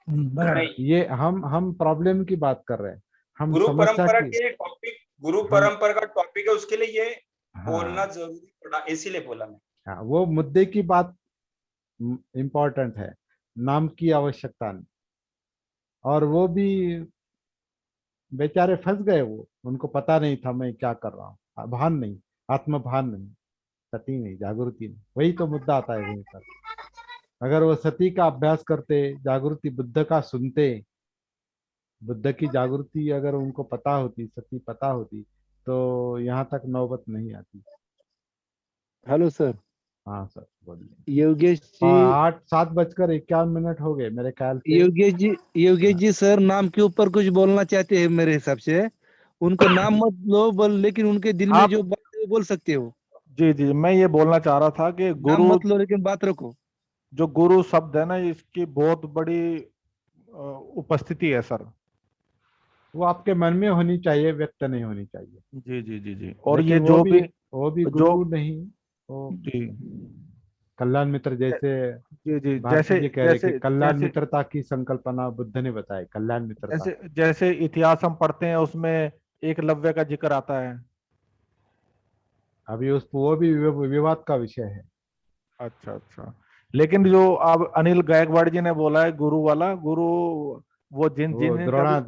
बराबर। नहीं, ये हम प्रॉब्लम की बात कर रहे हैं, हम गुरु समस्या परंपरा की। के टॉपिक, गुरु हम परंपरा का टॉपिक है, उसके लिए ये बोलना हाँ जरूरी पड़ा, इसीलिए बोला मैं। हाँ, वो मुद्दे की बात इम्पोर्टेंट है, नाम की आवश्यकता नहीं। और वो भी बेचारे फंस गए, वो उनको पता नहीं था मैं क्या कर रहा हूँ, भान नहीं, आत्मभान नहीं, सती नहीं, जागृति नहीं। वही तो मुद्दा आता है वहीं पर। अगर वो सती का अभ्यास करते, जागृति बुद्ध का सुनते, बुद्ध की जागृति अगर उनको पता होती, सती पता होती, तो यहाँ तक नौबत नहीं आती। हेलो सर, हाँ सर, बोलिए। योगेश जी, 7:51 हो गए मेरे ख्याल से। योगेश जी सर नाम के ऊपर कुछ बोलना चाहते हैं मेरे हिसाब से। उनको नाम मत लो, बोल, लेकिन उनके दिल में आप जो बात है वो बोल सकते हो। जी जी, मैं ये बोलना चाह रहा था कि नाम गुरु, मत लो लेकिन बात रखो। जो गुरु शब्द है ना, इसकी बहुत बड़ी उपस्थिति है सर। वो आपके मन में होनी चाहिए, व्यक्त नहीं होनी चाहिए। जी जी जी जी, और लेकिन ये जो भी वो भी जो गुरु नहीं, वो जी कल्याण मित्र जैसे जी जी, भारती जैसे जी कह रहे कि जैसे कल्याण जैसे मित्रता की संकल्पना बुद्ध ने बताई, कल्याण मित्रता। जैसे जैसे इतिहास हम पढ़ते हैं, उसमें एकलव्य का जिक्र आता है। अभी वो भी विवाद का विषय है। अच्छा अच्छा, लेकिन जो अब अनिल गायकवाड़ जी ने बोला है गुरु वाला, गुरु वो जिन वो जिन जिन कभी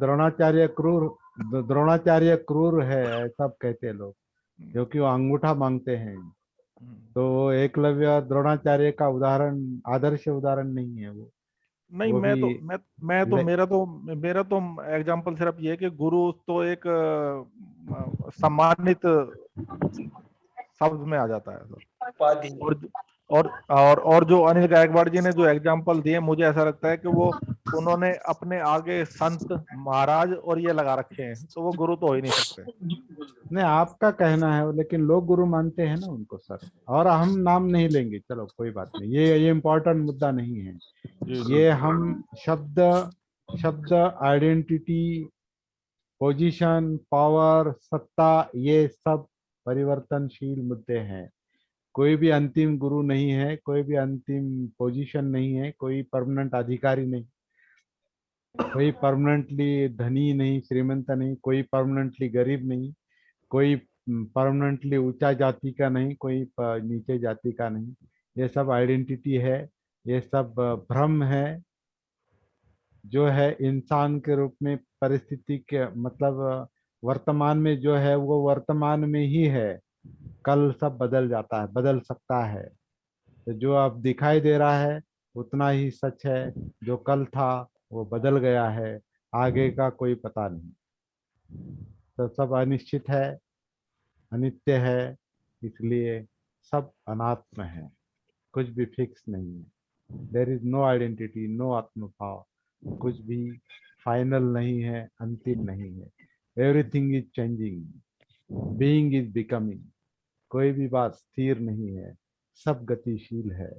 द्रोणाचार्य क्रूर है, ऐसा कहते हैं लोग, क्योंकि वो अंगूठा मांगते हैं। तो वो एकलव्य और द्रोणाचार्य का उदाहरण, आदर्श उदाहरण नहीं है वो। नहीं, वो भी मैं तो ले, मेरा तो एग्जाम्पल सिर्फ ये है कि गुरु तो एक सम्मानित शब्द में आ जाता है सर। उपाधि। और जो अनिल गायकवाड़ जी ने जो एग्जाम्पल दिए, मुझे ऐसा लगता है कि वो उन्होंने अपने आगे संत महाराज और ये लगा रखे हैं, तो वो गुरु तो हो ही नहीं सकते। नहीं, आपका कहना है, लेकिन लोग गुरु मानते हैं ना उनको सर। और हम नाम नहीं लेंगे, चलो कोई बात नहीं, ये इम्पोर्टेंट मुद्दा नहीं है। जी जी ये जी। हम शब्द शब्द आइडेंटिटी, पोजीशन, पावर, सत्ता, ये सब परिवर्तनशील मुद्दे हैं। कोई भी अंतिम गुरु नहीं है, कोई भी अंतिम पोजीशन नहीं है, कोई परमानेंट अधिकारी नहीं, कोई परमानेंटली धनी नहीं, श्रीमंत नहीं, कोई परमानेंटली गरीब नहीं, कोई परमानेंटली ऊंचा जाति का नहीं, कोई नीचे जाति का नहीं। ये सब आइडेंटिटी है, ये सब भ्रम है, जो है इंसान के रूप में परिस्थिति के मतलब वर्तमान में जो है वो वर्तमान में ही है। कल सब बदल जाता है, बदल सकता है। तो जो अब दिखाई दे रहा है उतना ही सच है, जो कल था वो बदल गया है, आगे का कोई पता नहीं। तो सब अनिश्चित है, अनित्य है, इसलिए सब अनात्म है, कुछ भी फिक्स नहीं है। There is no identity, no आत्मभाव, कुछ भी फाइनल नहीं है, अंतिम नहीं है। Everything is changing, being is becoming. कोई भी बात स्थिर नहीं है, सब गतिशील है।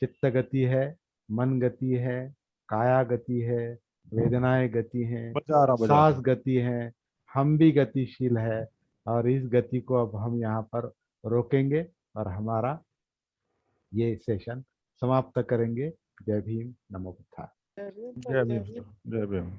चित्त गति है, मन गति है, काया गति है, वेदनाएं गति हैं, बजा रहा सांस गति है, हम भी गतिशील है। और इस गति को अब हम यहाँ पर रोकेंगे और हमारा ये सेशन समाप्त करेंगे। जय भीम, नमो बुद्धाय। जय भीम, जय जय भीम भीम। जय भीम।